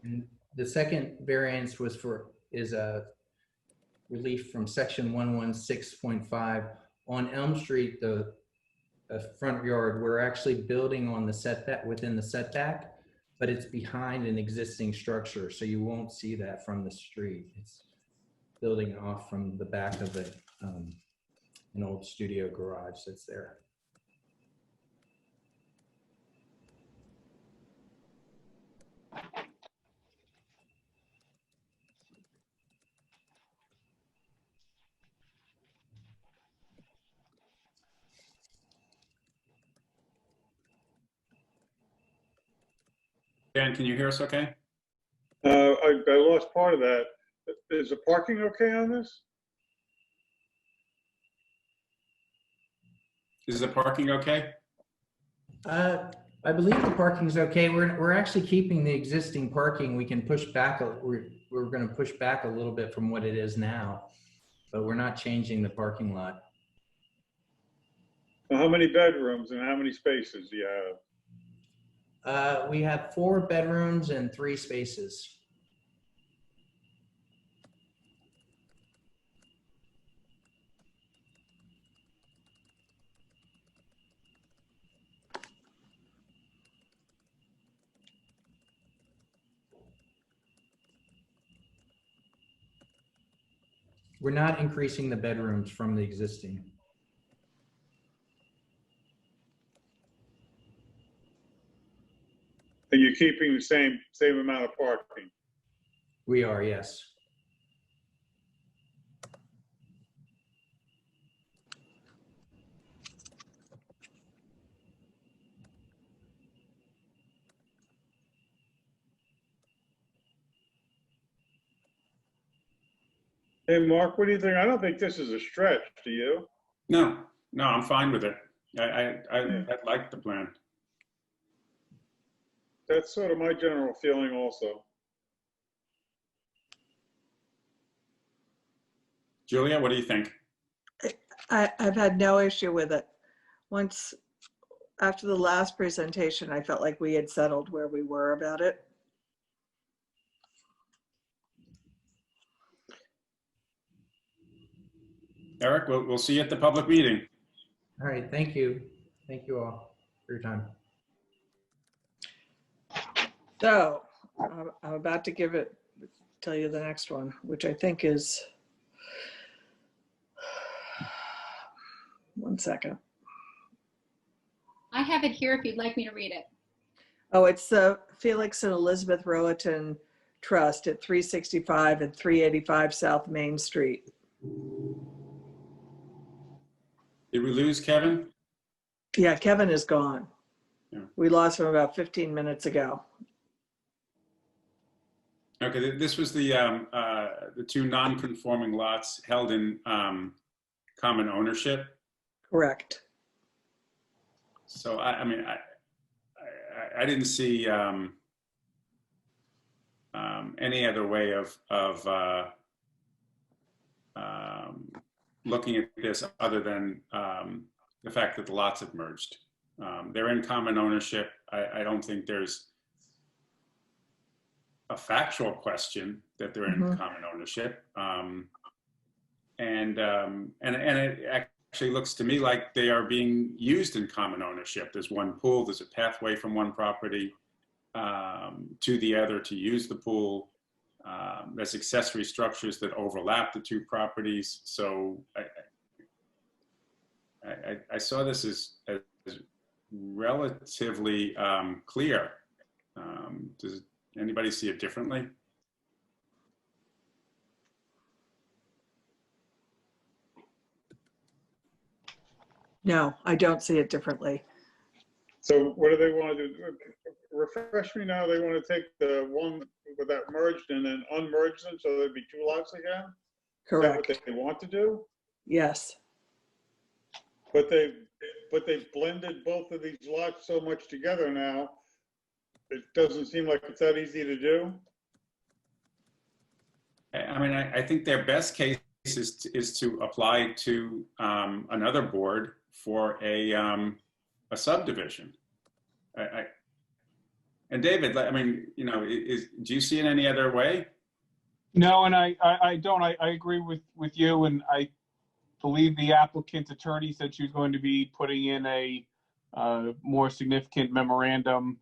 And the second variance is a relief from section 116.5 on Elm Street, the front yard. We're actually building on the setback, within the setback, but it's behind an existing structure, so you won't see that from the street. It's building off from the back of an old studio garage that's there. Dan, can you hear us okay? I lost part of that. Is the parking okay on this? Is the parking okay? I believe the parking's okay. We're actually keeping the existing parking. We can push back, we're gonna push back a little bit from what it is now, but we're not changing the parking lot. Now, how many bedrooms and how many spaces do you have? We have 4 bedrooms and 3 spaces. We're not increasing the bedrooms from the existing. And you're keeping the same amount of parking? We are, yes. Hey, Mark, what do you think? I don't think this is a stretch, do you? No, no, I'm fine with it. I like the plan. That's sort of my general feeling also. Julia, what do you think? I've had no issue with it. Once, after the last presentation, I felt like we had settled where we were about it. Eric, we'll see you at the public meeting. All right, thank you. Thank you all for your time. So I'm about to tell you the next one, which I think is, one second. I have it here if you'd like me to read it. Oh, it's the Felix and Elizabeth Roatan Trust at 365 and 385 South Main Street. Did we lose Kevin? Yeah, Kevin is gone. Yeah. We lost him about 15 minutes ago. Okay, this was the 2 non-conforming lots held in common ownership. Correct. So I mean, I didn't see any other way of looking at this other than the fact that the lots have merged. They're in common ownership. I don't think there's a factual question that they're in common ownership. And it actually looks to me like they are being used in common ownership. There's one pool, there's a pathway from one property to the other to use the pool. There's accessory structures that overlap the 2 properties. So I saw this as relatively clear. Does anybody see it differently? No, I don't see it differently. So what do they want to do? Refresh me now. They want to take the one with that merged and then unmerge them so there'd be 2 lots again? Correct. Is that what they want to do? Yes. But they've blended both of these lots so much together now, it doesn't seem like it's that easy to do. I mean, I think their best case is to apply to another board for a subdivision. And David, I mean, you know, do you see it any other way? No, and I don't. I agree with you, and I believe the applicant's attorney said she was going to be putting in a more significant memorandum,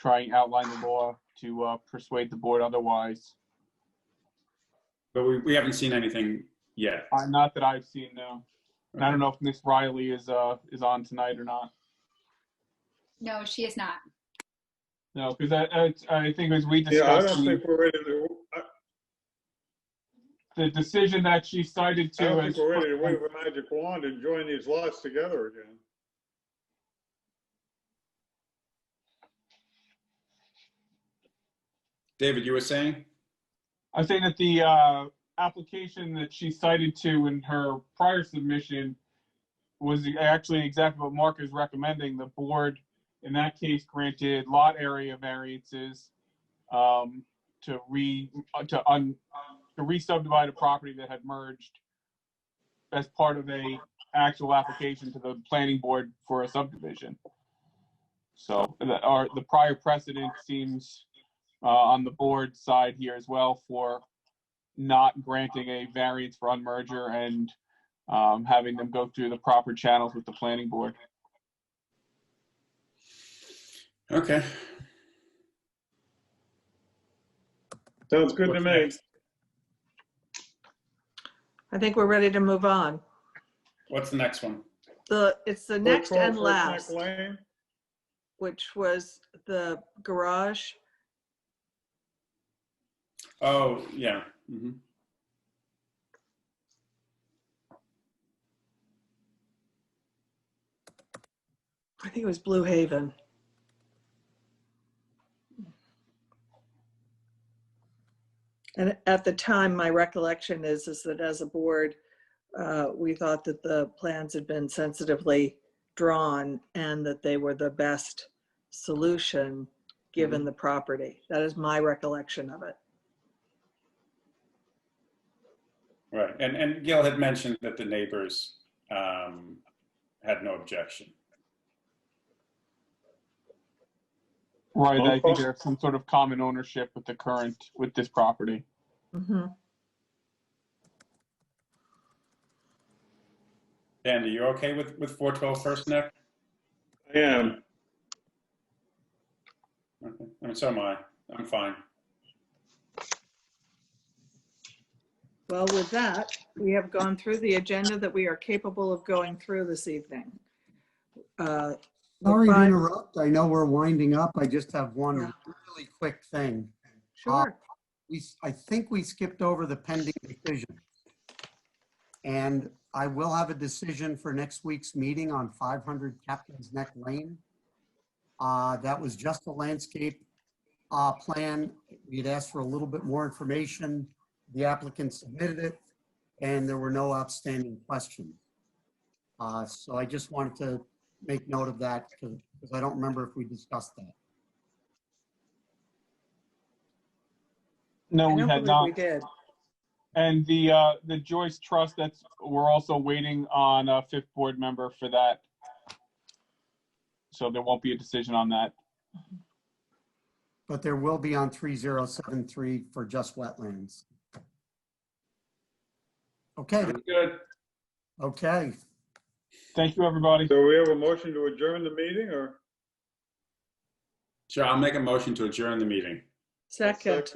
outline the law to persuade the board otherwise. But we haven't seen anything yet. Not that I've seen, no. And I don't know if Miss Riley is on tonight or not. No, she is not. No, because I think as we Yeah, I discussed, don't think we're ready to, the decision that she cited I to don't as think we're ready to wave a magic wand and join these lots together again. David, you were saying? I was saying that the application that she cited to in her prior submission was actually exactly what Mark is recommending. The board, in that case, granted lot area variances to re-subdivide a property that had merged as part of a actual application to the planning board for a subdivision. So the prior precedent seems on the board side here as well for not granting a variance for unmerger and having them go through the proper channels with the planning board. Okay. Sounds good to What's me. next? I think we're ready to move on. What's the next one? It's the next 412 and First last, Neck Lane. which was the garage. Oh, yeah. Mm-hmm. I think it was Blue Haven. And at the time, my recollection is that as a board, we thought that the plans had been sensitively drawn and that they were the best solution given the property. That is my recollection of it. Right. And Gil had mentioned that the neighbors had no objection. Right, I think there's some sort of common ownership with with this property. Mm-hmm. Dan, are you okay with 412 First Neck? I am. Okay. I mean, so am I. I'm fine. Well, with that, we have gone through the agenda that we are capable of going through this evening. Sorry to interrupt. I know we're winding up. I just have one really quick thing. Sure. I think we skipped over the pending decision. And I will have a decision for next week's meeting on 500 Captain's Neck Lane. That was just a landscape plan. We had asked for a little bit more information. The applicant submitted it, and there were no outstanding questions. So I just wanted to make note of that because I don't remember if we discussed that. No, I we don't had believe not. we did. And the Joyce Trust, we're also waiting on a fifth board member for that. So there won't be a decision on that. But there will be on 3073 for just wetlands. Okay, Sounds good. okay. Thank you, everybody. So we have a motion to adjourn the meeting or? Sure, I'll make a motion to adjourn the meeting. Second.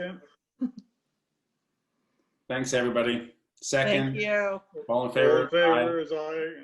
Thanks, everybody. Second. Thank you. All in All in favor? Aye. favor is aye.